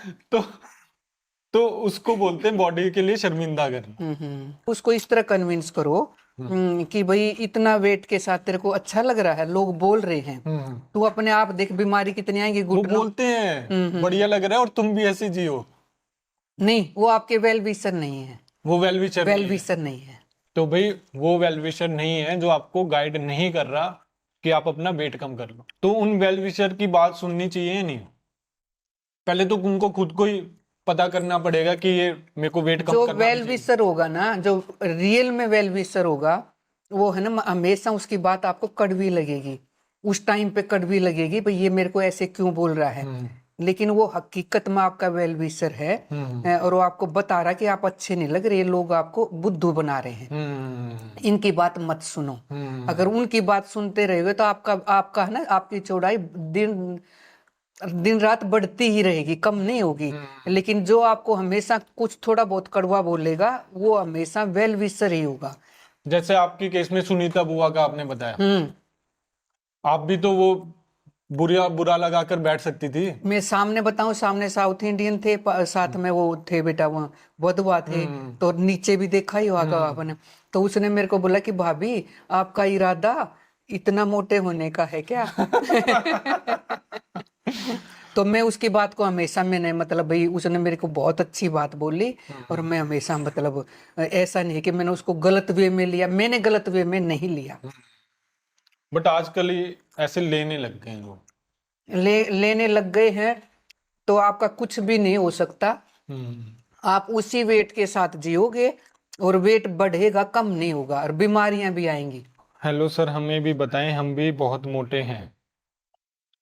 तो उसको बोलते हैं बॉडी के लिए शर्मिंदा करना। उसको इस तरह कन्विंस करो कि भाई इतना वेट के साथ तेरे को अच्छा लग रहा है, लोग बोल रहे हैं, तू अपने आप देख बीमारी कितनी आएंगी। वो बोलते हैं बढ़िया लग रहा है और तुम भी ऐसे जियो। नहीं, वो आपके वेल विशर नहीं है। वो वेल विशर नहीं है। तो भाई वो वेल विशर नहीं है जो आपको गाइड नहीं कर रहा कि आप अपना वेट कम कर लो। तो उन वेल विशर की बात सुननी चाहिए नहीं। पहले तो उनको खुद को ही पता करना पड़ेगा कि ये मेरे को वेट कम जो करना वेल विशर होगा ना, जो रियल में वेल विशर होगा, वो है ना हमेशा उसकी बात आपको कड़वी लगेगी। उस टाइम पे कड़वी लगेगी, भाई ये मेरे को ऐसे क्यों बोल रहा है, लेकिन वो हकीकत में आपका वेल विशर है और वो आपको बता रहा कि आप अच्छे नहीं लग रहे, लोग आपको बुद्धू बना रहे हैं। इनकी बात मत सुनो। अगर उनकी बात सुनते रहोगे तो आपका है ना, आपकी चौड़ाई दिन रात बढ़ती ही रहेगी, कम नहीं होगी। लेकिन जो आपको हमेशा कुछ थोड़ा बहुत कड़वा बोलेगा वो हमेशा वेल विशर ही होगा। जैसे आपकी केस में सुनीता बुआ का आपने बताया, आप भी तो वो बुरा लगा कर बैठ सकती थी। मैं सामने बताऊं, सामने साउथ इंडियन थे, साथ में वो थे बेटा, वो बदवा थे, तो नीचे भी देखा ही होगा आपने। तो उसने मेरे को बोला कि भाभी आपका इरादा इतना मोटे होने का है क्या? तो मैं उसकी बात को हमेशा, मैंने मतलब भाई उसने मेरे को बहुत अच्छी बात बोली और मैं हमेशा मतलब ऐसा नहीं कि मैंने उसको गलत वे में लिया, मैंने गलत वे में नहीं लिया। बट आजकल ही ऐसे लेने लग गए हैं लोग। लेने लग गए हैं तो आपका कुछ भी नहीं हो सकता। आप उसी वेट के साथ जियोगे और वेट बढ़ेगा, कम नहीं होगा, और बीमारियां भी आएंगी। हेलो सर, हमें भी बताएं, हम भी बहुत मोटे हैं।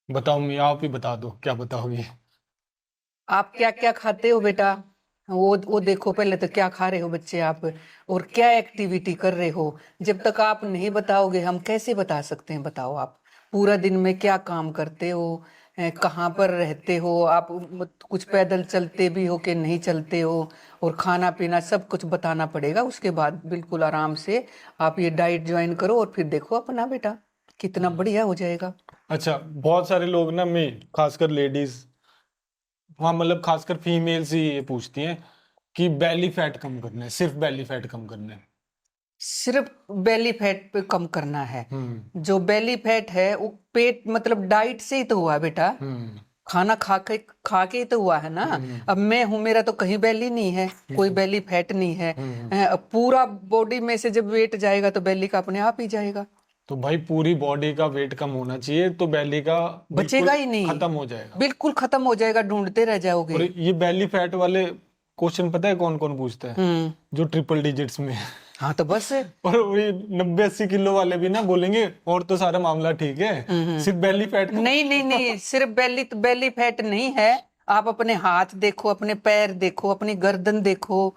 बताओ मैं, आप ही बता दो, क्या बताओगे? आप क्या क्या खाते हो बेटा? वो देखो पहले तो क्या खा रहे हो बच्चे आप, और क्या एक्टिविटी कर रहे हो। जब तक आप नहीं बताओगे हम कैसे बता सकते हैं? बताओ आप पूरा दिन में क्या काम करते हो, कहाँ पर रहते हो आप, कुछ पैदल चलते भी हो कि नहीं चलते हो, और खाना पीना सब कुछ बताना पड़ेगा। उसके बाद बिल्कुल आराम से आप ये डाइट ज्वाइन करो और फिर देखो अपना बेटा कितना बढ़िया हो जाएगा। अच्छा, बहुत सारे लोग ना, मैं खासकर लेडीज, हाँ मतलब खासकर फीमेल्स ही ये पूछती हैं कि बेली फैट कम करना है, सिर्फ बेली फैट कम करना है। सिर्फ बेली फैट पे कम करना है? जो बेली फैट है वो पेट मतलब डाइट से ही तो हुआ बेटा, खाना खा के ही तो हुआ है ना। अब मैं हूं, मेरा तो कहीं बेली नहीं है, कोई बेली फैट नहीं है। पूरा बॉडी में से जब वेट जाएगा तो बेली का अपने आप ही जाएगा। तो भाई पूरी बॉडी का वेट कम होना चाहिए तो बेली का बचेगा ही नहीं, खत्म हो जाएगा, बिल्कुल खत्म हो जाएगा, ढूंढते रह जाओगे। और ये बेली फैट वाले क्वेश्चन पता है कौन कौन पूछता है? जो ट्रिपल डिजिट्स में। हाँ तो बस। और वही 90-80 किलो वाले भी ना बोलेंगे और तो सारा मामला ठीक है, सिर्फ बेली फैट नहीं, सिर्फ बेली फैट नहीं है। आप अपने हाथ देखो, अपने पैर देखो, अपनी गर्दन देखो,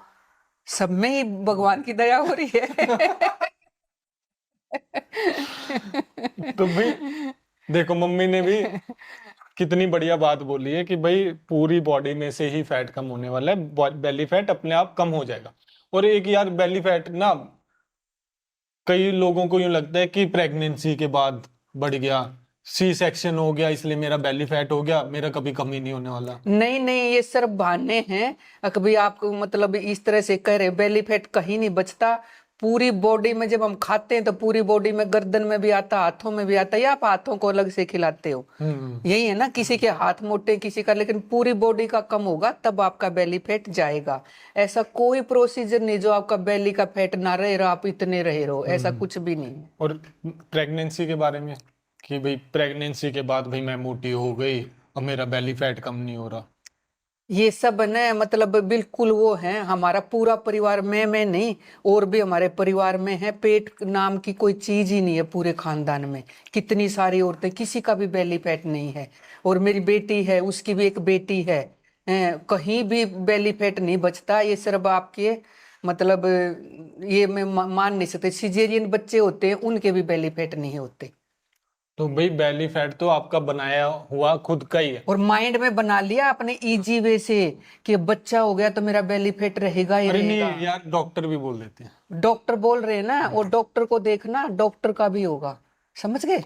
सब में ही भगवान की दया हो रही है। तो भाई देखो, मम्मी ने भी कितनी बढ़िया बात बोली है कि भाई पूरी बॉडी में से ही फैट कम होने वाला है, बेली फैट अपने आप कम हो जाएगा। और एक यार बेली फैट ना कई लोगों को यूं लगता है कि प्रेगनेंसी के बाद बढ़ गया, सी सेक्शन हो गया इसलिए मेरा बेली फैट हो गया, मेरा कभी कम ही नहीं होने वाला। नहीं नहीं, ये सिर्फ बहाने हैं। कभी आपको मतलब इस तरह से कह रहे बेली फैट कहीं नहीं बचता। पूरी बॉडी में जब हम खाते हैं तो पूरी बॉडी में, गर्दन में भी आता, हाथों में भी आता है, या आप हाथों को अलग से खिलाते हो? यही है ना, किसी के हाथ मोटे किसी का, लेकिन पूरी बॉडी का कम होगा तब आपका बेली फैट जाएगा। ऐसा कोई प्रोसीजर नहीं जो आपका बेली का फैट ना रहे रहो, आप इतने रहे रहो, ऐसा कुछ भी नहीं है। और प्रेगनेंसी के बारे में कि भाई प्रेगनेंसी के बाद भाई मैं मोटी हो गई, अब मेरा बेली फैट कम नहीं हो रहा। ये सब न मतलब बिल्कुल वो है, हमारा पूरा परिवार में नहीं, और भी हमारे परिवार में है। पेट नाम की कोई चीज ही नहीं है पूरे खानदान में। कितनी सारी औरतें, किसी का भी बेली फैट नहीं है। और मेरी बेटी है, उसकी भी एक बेटी है, कहीं भी बेली फैट नहीं बचता। ये सिर्फ आपके मतलब ये मैं मान नहीं सकते, सिजेरियन बच्चे होते हैं उनके भी बेली फैट नहीं होते। तो भाई बेली फैट तो आपका बनाया हुआ खुद का ही है। और माइंड में बना लिया आपने इजी वे से कि बच्चा हो गया तो मेरा बेली फैट रहेगा ही अरे रहेगा। नहीं यार, डॉक्टर भी बोल देते हैं। डॉक्टर बोल रहे हैं ना, और डॉक्टर को देखना, डॉक्टर का भी होगा, समझ गए?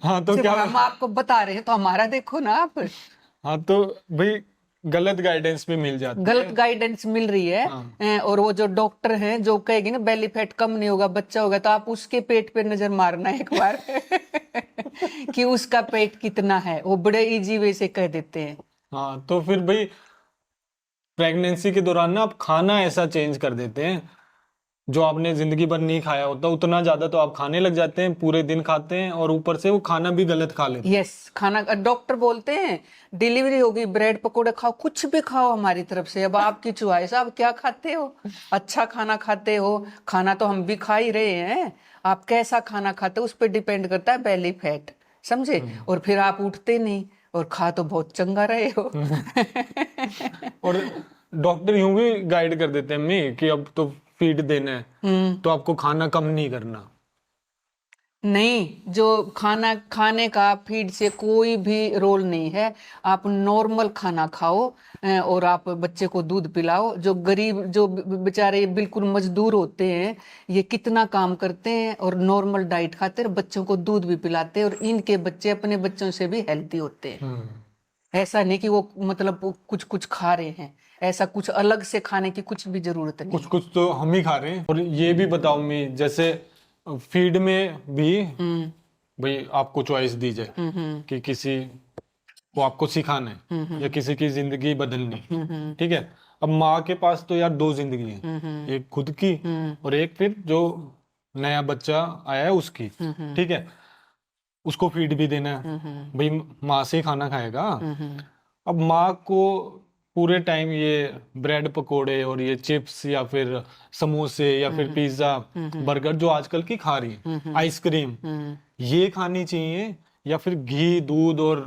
हाँ तो जब क्या, हम आपको बता रहे हैं तो हमारा देखो ना आप। हाँ तो भाई गलत गाइडेंस भी मिल जाती गलत है। गाइडेंस मिल रही है। हाँ। और वो जो डॉक्टर हैं जो कहेगी ना बेली फैट कम नहीं होगा, बच्चा होगा, तो आप उसके पेट पे नजर मारना एक बार कि उसका पेट कितना है। वो बड़े इजी वे से कह देते हैं। हाँ तो फिर भाई प्रेगनेंसी के दौरान ना आप खाना ऐसा चेंज कर देते हैं जो आपने जिंदगी भर नहीं खाया होता, उतना ज्यादा तो आप खाने लग जाते हैं, पूरे दिन खाते हैं, और ऊपर से वो खाना भी गलत खा लेते हैं। यस, खाना डॉक्टर बोलते हैं डिलीवरी होगी ब्रेड पकोड़े खाओ, कुछ भी खाओ हमारी तरफ से, अब आपकी चॉइस, आप क्या खाते हो। अच्छा खाना खाते हो, खाना तो हम भी खा ही रहे हैं, आप कैसा खाना खाते हो उस पर डिपेंड करता है बेली फैट, समझे? और फिर आप उठते नहीं और खा तो बहुत चंगा रहे हो। और डॉक्टर यूं भी गाइड कर देते हैं अम्मी कि अब तो फीड देना है, तो आपको खाना कम नहीं करना। नहीं, जो खाना खाने का फीड से कोई भी रोल नहीं है। आप नॉर्मल खाना खाओ और आप बच्चे को दूध पिलाओ। जो गरीब, जो बेचारे बिल्कुल मजदूर होते हैं, ये कितना काम करते हैं और नॉर्मल डाइट खाते हैं, बच्चों को दूध भी पिलाते हैं, और इनके बच्चे अपने बच्चों से भी हेल्थी होते हैं। ऐसा नहीं कि वो मतलब कुछ कुछ खा रहे हैं, ऐसा कुछ अलग से खाने की कुछ भी जरूरत नहीं। कुछ कुछ तो हम ही खा रहे हैं। और ये भी बताओ अम्मी, जैसे फीड में भी भाई आपको चॉइस दी जाए कि किसी को आपको सिखाना है या किसी की जिंदगी बदलनी, ठीक है? अब माँ के पास तो यार दो जिंदगी है, एक खुद की और एक फिर जो नया बच्चा आया है उसकी, ठीक है? उसको फीड भी देना है, भाई माँ से ही खाना खाएगा। अब माँ को पूरे टाइम ये ब्रेड पकोड़े और ये चिप्स या फिर समोसे या फिर पिज्जा बर्गर जो आजकल की खा रही है, आइसक्रीम, ये खानी चाहिए या फिर घी दूध और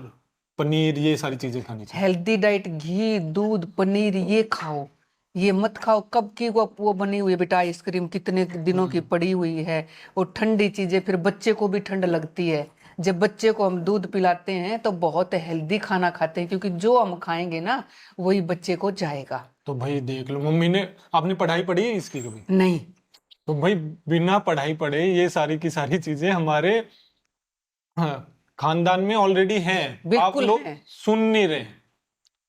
पनीर ये सारी चीजें खानी चाहिए? हेल्दी डाइट, घी दूध पनीर ये खाओ, ये मत खाओ। कब की वो बनी हुई है बेटा आइसक्रीम, कितने दिनों की पड़ी हुई है, और ठंडी चीजें, फिर बच्चे को भी ठंड लगती है। जब बच्चे को हम दूध पिलाते हैं तो बहुत हेल्दी खाना खाते हैं, क्योंकि जो हम खाएंगे ना वही बच्चे को जाएगा। तो भाई देख लो, मम्मी ने, आपने पढ़ाई पढ़ी है इसकी कभी? नहीं, तो भाई बिना पढ़ाई पढ़े ये सारी की सारी चीजें हमारे खानदान में ऑलरेडी हैं, आप बिल्कुल लोग हैं। सुन नहीं रहे।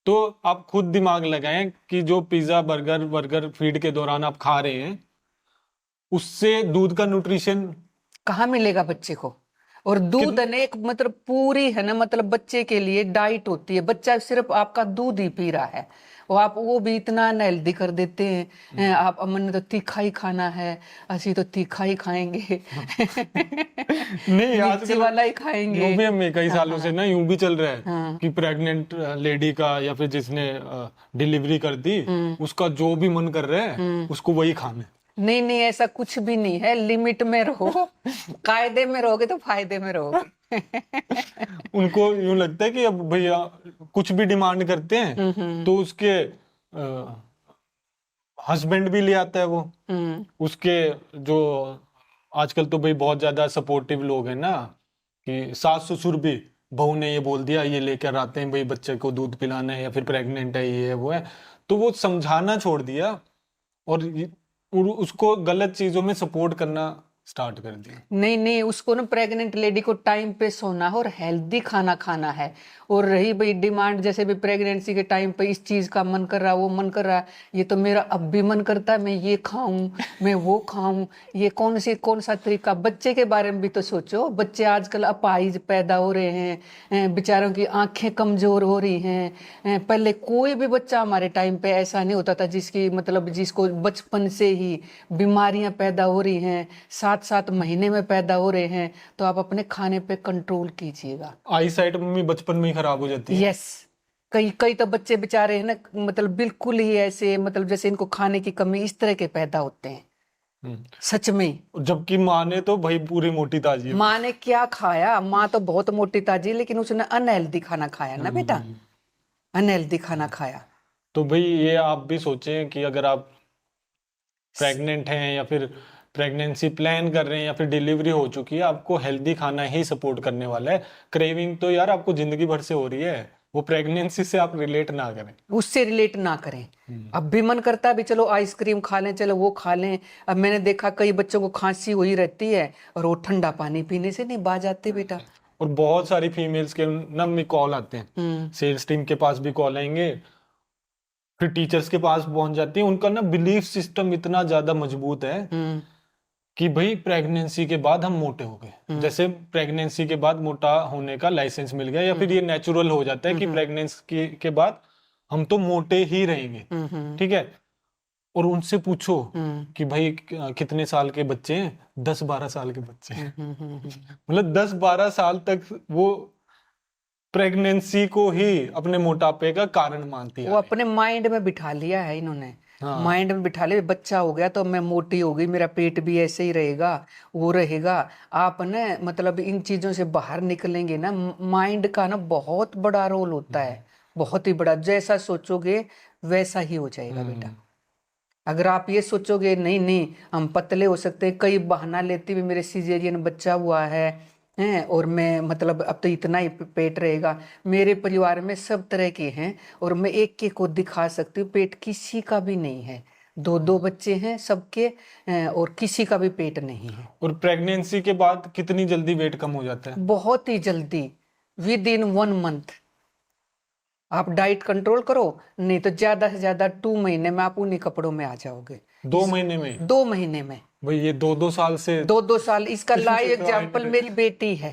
तो आप खुद दिमाग लगाएं कि जो पिज्जा बर्गर फीड के दौरान आप खा रहे हैं, उससे दूध का न्यूट्रिशन कहाँ मिलेगा बच्चे को? और दूध अनेक मतलब पूरी है ना, मतलब बच्चे के लिए डाइट होती है। बच्चा सिर्फ आपका दूध ही पी रहा है, और आप वो भी इतना अनहेल्दी कर देते हैं। आप अमन ने तो तीखा ही खाना है, असी तो तीखा ही खाएंगे। नहीं, मिर्ची आजकल वाला ही खाएंगे। यूं भी हमें कई सालों से ना यूं भी चल रहा है कि प्रेग्नेंट लेडी का या फिर जिसने डिलीवरी कर दी, उसका जो भी मन कर रहा है उसको वही खाना है। नहीं नहीं, ऐसा कुछ भी नहीं है, लिमिट में रहो। कायदे में रहोगे तो फायदे में रहोगे। उनको यूं लगता है कि अब भैया कुछ भी डिमांड करते हैं तो उसके हस्बैंड भी ले आता है वो, उसके जो आजकल तो भाई बहुत ज्यादा सपोर्टिव लोग हैं ना, कि सास ससुर भी बहू ने ये बोल दिया ये लेकर आते हैं भाई बच्चे को दूध पिलाना है या फिर प्रेग्नेंट है ये है वो है, तो वो समझाना छोड़ दिया और उसको गलत चीजों में सपोर्ट करना स्टार्ट कर दिया। नहीं नहीं, उसको ना प्रेग्नेंट लेडी को टाइम पे सोना है और हेल्दी खाना खाना है। और रही भाई डिमांड, जैसे भी प्रेगनेंसी के टाइम पे इस चीज का मन कर रहा, वो मन कर रहा, ये तो मेरा अब भी मन करता है मैं ये खाऊं, मैं वो खाऊं, ये कौन सा तरीका। बच्चे के बारे में भी तो सोचो, बच्चे आजकल अपाहिज पैदा हो रहे हैं, बेचारों की आंखें कमजोर हो रही हैं। पहले कोई भी बच्चा हमारे टाइम पे ऐसा नहीं होता था जिसकी मतलब जिसको बचपन से ही बीमारियां पैदा हो रही हैं, 7-7 महीने में पैदा हो रहे हैं। तो आप अपने खाने पे कंट्रोल कीजिएगा। आई साइट मम्मी बचपन में ही खराब हो जाती है। यस, कई तो बच्चे बेचारे हैं ना, मतलब बिल्कुल ही ऐसे, मतलब जैसे इनको खाने की कमी इस तरह के पैदा होते हैं सच में। जबकि माँ ने तो भाई पूरी मोटी ताजी है। माँ ने क्या खाया, माँ तो बहुत मोटी ताजी, लेकिन उसने अनहेल्दी खाना खाया ना बेटा, अनहेल्दी खाना खाया। तो भाई ये आप भी सोचें कि अगर आप प्रेग्नेंट हैं या फिर प्रेगनेंसी प्लान कर रहे हैं या फिर डिलीवरी हो चुकी है, आपको हेल्दी खाना ही सपोर्ट करने वाला है। क्रेविंग तो यार आपको जिंदगी भर से हो रही है, वो प्रेगनेंसी से आप रिलेट ना करें, उससे रिलेट ना करें। अब भी मन करता है भी चलो आइसक्रीम खा लें, चलो वो खा लें। अब मैंने देखा कई बच्चों को खांसी हुई रहती है और वो ठंडा पानी पीने से नहीं बाज आते बेटा। और बहुत सारी फीमेल्स के नम कॉल आते हैं, सेल्स टीम के पास भी कॉल आएंगे, फिर टीचर्स के पास पहुंच जाती है। उनका ना बिलीफ सिस्टम इतना ज्यादा मजबूत है कि भाई प्रेगनेंसी के बाद हम मोटे हो गए, जैसे प्रेगनेंसी के बाद मोटा होने का लाइसेंस मिल गया, या फिर ये नेचुरल हो जाता है कि प्रेगनेंसी के बाद हम तो मोटे ही रहेंगे। ठीक है, और उनसे पूछो कि भाई कितने साल के बच्चे हैं, 10-12 साल के बच्चे हैं। मतलब 10-12 साल तक वो प्रेगनेंसी को ही अपने मोटापे का कारण मानती है। वो अपने माइंड में बिठा लिया है इन्होंने, माइंड में बिठा लिया बच्चा हो गया तो मैं मोटी हो गई, मेरा पेट भी ऐसे ही रहेगा, वो रहेगा। आप ना मतलब इन चीजों से बाहर निकलेंगे ना, माइंड का ना बहुत बड़ा रोल होता है, बहुत ही बड़ा। जैसा सोचोगे वैसा ही हो जाएगा बेटा। अगर आप ये सोचोगे नहीं नहीं हम पतले हो सकते हैं, कई बहाना लेती हुई मेरे सिजेरियन बच्चा हुआ है और मैं मतलब अब तो इतना ही पेट रहेगा। मेरे परिवार में सब तरह के हैं और मैं एक को दिखा सकती हूँ, पेट किसी का भी नहीं है। 2-2 बच्चे हैं सबके और किसी का भी पेट नहीं है। और प्रेगनेंसी के बाद कितनी जल्दी वेट कम हो जाता है? बहुत ही जल्दी, विद इन 1 मंथ। आप डाइट कंट्रोल करो, नहीं तो ज्यादा से ज्यादा 2 महीने में आप उन्हीं कपड़ों में आ जाओगे। 2 महीने में? 2 महीने में भाई ये 2-2 साल से 2-2 साल। इसका लाइव एग्जाम्पल मेरी बेटी है,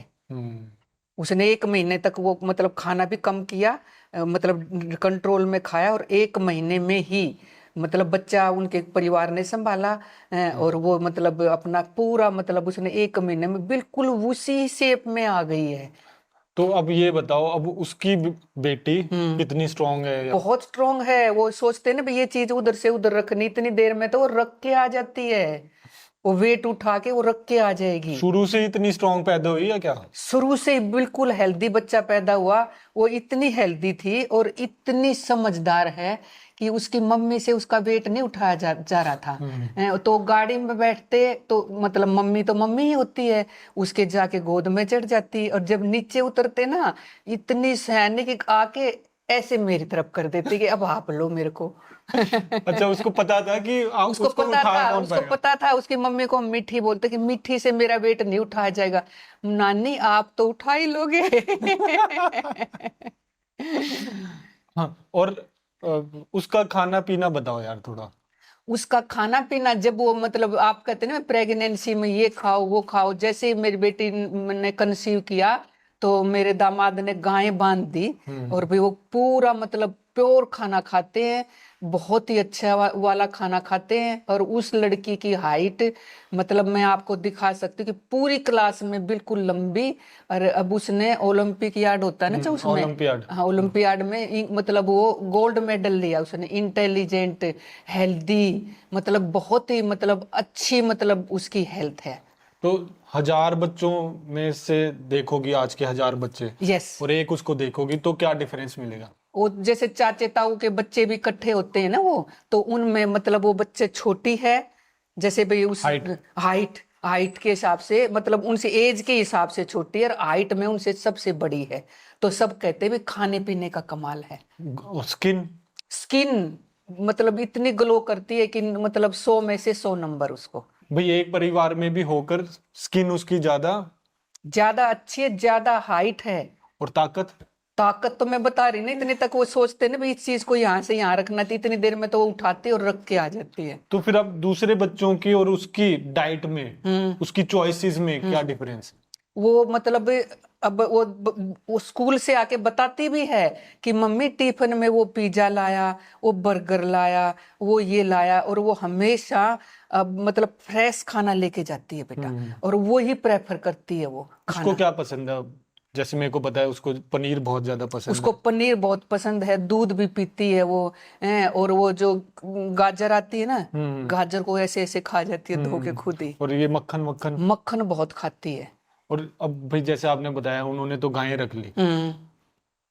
उसने 1 महीने तक वो मतलब खाना भी कम किया, मतलब कंट्रोल में खाया, और 1 महीने में ही मतलब बच्चा उनके परिवार ने संभाला और वो मतलब अपना पूरा मतलब उसने 1 महीने में बिल्कुल उसी शेप में आ गई है। तो अब ये बताओ, अब उसकी बेटी कितनी स्ट्रांग है? बहुत स्ट्रांग है। वो सोचते हैं ना भाई ये चीज उधर से उधर रखनी, इतनी देर में तो वो रख के आ जाती है, वो वेट उठा के वो रख के आ जाएगी। शुरू से इतनी स्ट्रांग पैदा हुई है क्या? शुरू से बिल्कुल हेल्दी बच्चा पैदा हुआ। वो इतनी हेल्दी थी और इतनी समझदार है कि उसकी मम्मी से उसका वेट नहीं उठाया जा रहा था। तो गाड़ी में बैठते तो मतलब मम्मी तो मम्मी ही होती है, उसके जाके गोद में चढ़ जाती, और जब नीचे उतरते ना इतनी सैनिक आके ऐसे मेरी तरफ कर देती कि अब आप लो मेरे को। अच्छा, उसको पता था कि उसको पता था उसकी मम्मी को मीठी बोलते कि मीठी से मेरा वेट नहीं उठाया जाएगा। नानी आप तो उठा ही लोगे। हाँ, और उसका खाना पीना बताओ यार थोड़ा। उसका खाना पीना, जब वो मतलब आप कहते हैं ना प्रेगनेंसी में ये खाओ वो खाओ, जैसे ही मेरी बेटी ने कंसीव किया तो मेरे दामाद ने गायें बांध दी और भी वो पूरा मतलब प्योर खाना खाते हैं, बहुत ही अच्छा वाला खाना खाते हैं। और उस लड़की की हाइट मतलब मैं आपको दिखा सकती हूँ कि पूरी क्लास में बिल्कुल लंबी। और अब उसने ओलंपिक यार्ड होता है ना जो उसमें, ओलंपियाड, हाँ ओलंपियाड में मतलब वो गोल्ड मेडल लिया उसने। इंटेलिजेंट, हेल्दी, मतलब बहुत ही मतलब अच्छी मतलब उसकी हेल्थ है। तो 1000 बच्चों में से देखोगी आज के 1000 बच्चे, यस, और एक उसको देखोगी तो क्या डिफरेंस मिलेगा? वो जैसे चाचे ताऊ के बच्चे भी इकट्ठे होते हैं ना वो, तो उनमें मतलब वो बच्चे छोटी है, जैसे भाई उस हाइट हाइट के हिसाब से, मतलब उनसे एज के हिसाब से छोटी है और हाइट में उनसे सबसे बड़ी है। तो सब कहते हैं भी खाने पीने का कमाल है। स्किन स्किन मतलब इतनी ग्लो करती है कि मतलब 100 में से 100 नंबर उसको। भाई एक परिवार में भी होकर स्किन उसकी ज्यादा अच्छी है, ज्यादा हाइट है। और ताकत तो मैं बता रही ना, इतने तक वो सोचते ना भाई इस चीज को यहाँ से यहाँ रखना थी, इतनी देर में तो वो उठाते और रख के आ जाती है। तो फिर अब दूसरे बच्चों की और उसकी डाइट में, उसकी चॉइसेस में क्या डिफरेंस? वो मतलब अब वो स्कूल से आके बताती भी है कि मम्मी टिफिन में वो पिज्जा लाया, वो बर्गर लाया, वो ये लाया, और वो हमेशा अब मतलब फ्रेश खाना लेके जाती है बेटा, और वो ही प्रेफर करती है वो उसको खाना। क्या पसंद है? जैसे मेरे को पता है उसको पनीर बहुत ज्यादा पसंद उसको पनीर बहुत पसंद है, दूध भी पीती है वो, और वो जो गाजर आती है ना, गाजर को ऐसे ऐसे खा जाती है धो के खुद ही। और ये मक्खन मक्खन मक्खन बहुत खाती है। और अब भाई जैसे आपने बताया उन्होंने तो गायें रख ली,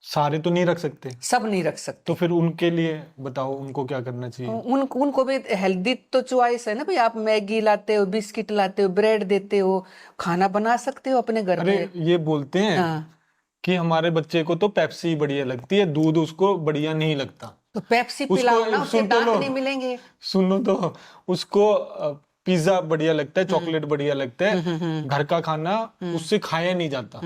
सारे तो नहीं रख सकते, सब नहीं रख सकते। तो फिर उनके लिए बताओ उनको क्या करना चाहिए? उनको भी हेल्दी तो चॉइस है ना भाई, आप मैगी लाते हो, बिस्किट लाते हो, ब्रेड देते हो, खाना बना सकते हो अपने घर अरे में। ये बोलते हैं हाँ। कि हमारे बच्चे को तो पेप्सी बढ़िया लगती है, दूध उसको बढ़िया नहीं लगता। तो पेप्सी उसको पिलाओ ना, उसके सुन तो दांत लो, नहीं मिलेंगे। सुनो तो, उसको पिज्जा बढ़िया लगता है, चॉकलेट बढ़िया लगता है, घर का खाना उससे खाया नहीं जाता।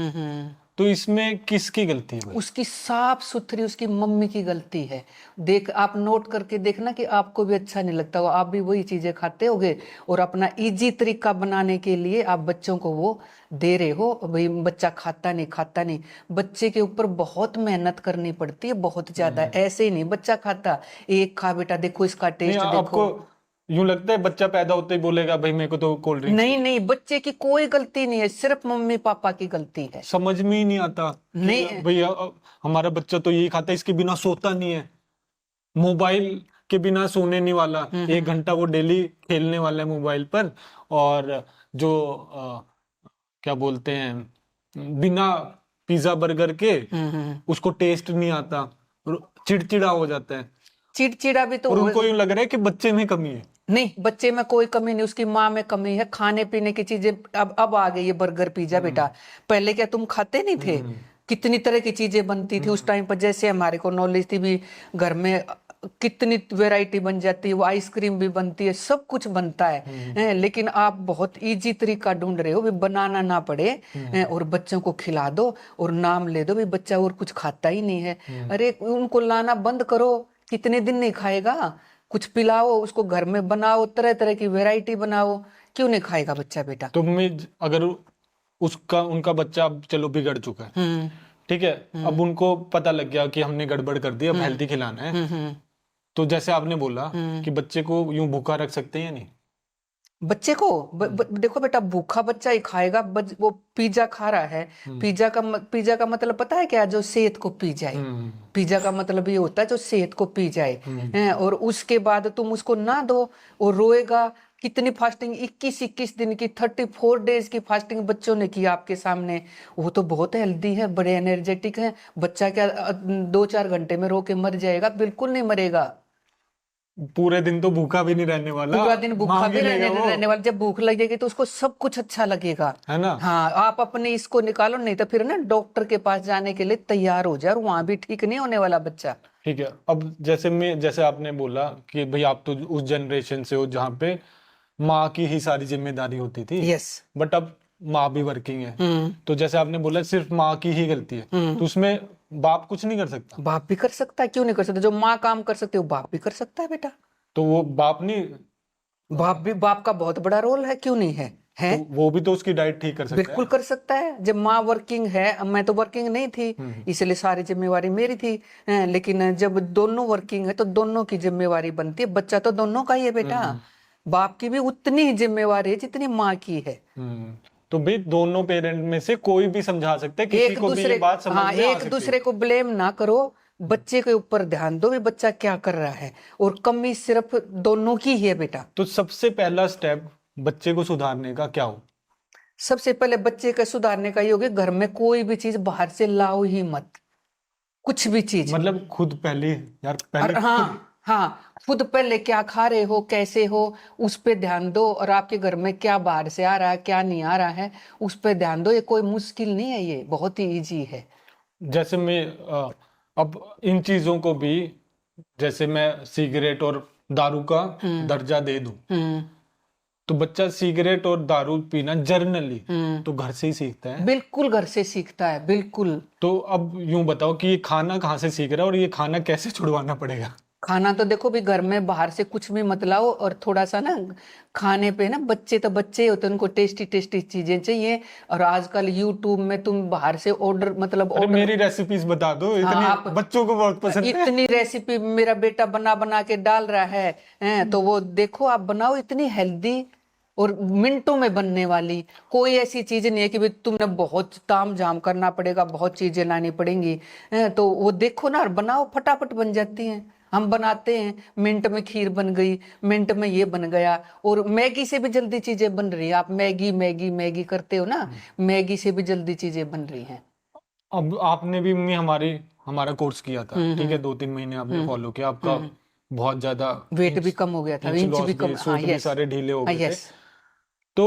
तो इसमें किसकी गलती है भाई? उसकी साफ सुथरी उसकी मम्मी की गलती है। देख, आप नोट करके देखना कि आपको भी अच्छा नहीं लगता हो, आप भी वही चीजें खाते होगे, और अपना इजी तरीका बनाने के लिए आप बच्चों को वो दे रहे हो। भाई बच्चा खाता नहीं, बच्चे के ऊपर बहुत मेहनत करनी पड़ती है, बहुत ज्यादा। ऐसे ही नहीं बच्चा खाता, एक खा बेटा, देखो इसका टेस्ट देखो। आपको यूं लगता है बच्चा पैदा होते ही बोलेगा भाई मेरे को तो कोल्ड ड्रिंक? नहीं, बच्चे की कोई गलती नहीं है, सिर्फ मम्मी पापा की गलती है। समझ में ही नहीं आता नहीं भैया, हमारा बच्चा तो यही खाता है, इसके बिना सोता नहीं है, मोबाइल के बिना सोने नहीं वाला, 1 घंटा वो डेली खेलने वाला है मोबाइल पर, और जो क्या बोलते हैं, बिना पिज्जा बर्गर के उसको टेस्ट नहीं आता, और चिड़चिड़ा हो जाता है। चिड़चिड़ा भी तो और उनको यूं लग रहा है कि बच्चे में कमी है। नहीं, बच्चे में कोई कमी नहीं, उसकी माँ में कमी है। खाने पीने की चीजें अब आ गई है, बर्गर पिज्जा बेटा। पहले क्या तुम खाते नहीं थे? कितनी तरह की चीजें बनती थी उस टाइम पर, जैसे हमारे को नॉलेज थी भी, घर में कितनी वैरायटी बन जाती है, वो आइसक्रीम भी बनती है, सब कुछ बनता है। लेकिन आप बहुत इजी तरीका ढूंढ रहे हो भी, बनाना ना पड़े, और बच्चों को खिला दो और नाम ले दो भी बच्चा और कुछ खाता ही नहीं है। अरे उनको लाना बंद करो, कितने दिन नहीं खाएगा? कुछ पिलाओ उसको, घर में बनाओ, तरह तरह की वैरायटी बनाओ, क्यों नहीं खाएगा बच्चा बेटा? तो मैं अगर उनका बच्चा अब चलो बिगड़ चुका है, ठीक है, अब उनको पता लग गया कि हमने गड़बड़ कर दी, अब हेल्दी खिलाना है, तो जैसे आपने बोला कि बच्चे को यूं भूखा रख सकते हैं या नहीं? बच्चे को देखो बेटा, भूखा बच्चा ही खाएगा। वो पिज्जा खा रहा है, पिज्जा का मतलब पता है क्या? जो सेहत को पी जाए। पिज्जा का मतलब ये होता है जो सेहत को पी जाए। और उसके बाद तुम उसको ना दो, और रोएगा। कितनी फास्टिंग, 21 दिन की, 34 डेज की फास्टिंग बच्चों ने की आपके सामने। वो तो बहुत हेल्दी है, बड़े एनर्जेटिक है। बच्चा क्या 2-4 घंटे में रो के मर जाएगा? बिल्कुल नहीं मरेगा। पूरे दिन तो भूखा भी नहीं रहने वाला, पूरा दिन भूखा मांग भी ही लेगा वो। रहने वाला। जब भूख लगेगी तो उसको सब कुछ अच्छा लगेगा, है ना? हाँ, आप अपने इसको निकालो, नहीं तो फिर ना डॉक्टर के पास जाने के लिए तैयार हो जाए, और वहां भी ठीक नहीं होने वाला बच्चा। ठीक है, अब जैसे आपने बोला कि भाई आप तो उस जनरेशन से हो जहाँ पे माँ की ही सारी जिम्मेदारी होती थी। यस। बट अब माँ भी वर्किंग है, तो जैसे आपने बोला सिर्फ माँ की ही गलती है, तो उसमें बाप कुछ नहीं कर सकता? बाप भी कर सकता है, क्यों नहीं कर सकता? जो माँ काम कर सकते हो बाप भी कर सकता है बेटा। तो वो बाप नहीं, बाप का बहुत बड़ा रोल है, क्यों नहीं है? तो वो भी तो उसकी डाइट ठीक कर सकता है। बिल्कुल कर सकता है। जब माँ वर्किंग है, मैं तो वर्किंग नहीं थी, इसलिए सारी जिम्मेवारी मेरी थी। लेकिन जब दोनों वर्किंग है तो दोनों की जिम्मेवारी बनती है। बच्चा तो दोनों का ही है बेटा। बाप की भी उतनी ही जिम्मेवारी है जितनी माँ की है। तो भाई दोनों पेरेंट में से कोई भी समझा सकता है, किसी को भी ये बात समझ में आ सकती है। एक दूसरे को ब्लेम ना करो, बच्चे के ऊपर ध्यान दो भी बच्चा क्या कर रहा है, और कमी सिर्फ दोनों की ही है बेटा। तो सबसे पहला स्टेप बच्चे को सुधारने का क्या हो? सबसे पहले बच्चे का सुधारने का ये होगा, घर में कोई भी चीज बाहर से लाओ ही मत, कुछ भी चीज। मतलब खुद पहले यार, पहले हाँ, हाँ, खुद पहले क्या खा रहे हो, कैसे हो, उस पे ध्यान दो। और आपके घर में क्या बाहर से आ रहा है, क्या नहीं आ रहा है, उस पे ध्यान दो। ये कोई मुश्किल नहीं है, ये बहुत ही इजी है। जैसे मैं अब इन चीजों को भी, जैसे मैं सिगरेट और दारू का दर्जा दे दूं, हम्म तो बच्चा सिगरेट और दारू पीना जर्नली हम्म तो घर से ही सीखता है। बिल्कुल घर से सीखता है, बिल्कुल। तो अब यूं बताओ कि ये खाना कहाँ से सीख रहा है और ये खाना कैसे छुड़वाना पड़ेगा? खाना तो देखो भी घर में बाहर से कुछ भी मत लाओ, और थोड़ा सा ना खाने पे ना, बच्चे तो बच्चे होते हैं, उनको टेस्टी टेस्टी चीजें चाहिए। और आजकल यूट्यूब में तुम बाहर से ऑर्डर, मतलब अरे ऑर्डर, मेरी रेसिपीज बता दो, इतनी आप बच्चों को बहुत पसंद है। इतनी रेसिपी मेरा बेटा बना बना के डाल रहा है, तो वो देखो आप बनाओ, इतनी हेल्दी और मिनटों में बनने वाली। कोई ऐसी चीज नहीं है कि भाई तुमने बहुत ताम झाम करना पड़ेगा, बहुत चीजें लानी पड़ेंगी, तो वो देखो ना और बनाओ, फटाफट बन जाती हैं। हम बनाते हैं, मिनट में खीर बन गई, मिनट में ये बन गया। और मैगी से भी जल्दी चीजें बन रही है। आप मैगी मैगी मैगी करते हो ना, मैगी से भी जल्दी चीजें बन रही हैं। अब आपने भी मम्मी हमारा कोर्स किया था, ठीक है, 2-3 महीने आपने फॉलो किया, आपका बहुत ज्यादा वेट भी कम हो गया था, इंच इंच लॉस भी कम, भी, हाँ सूट भी यस, सारे ढीले हो हाँ गए थे। यस। तो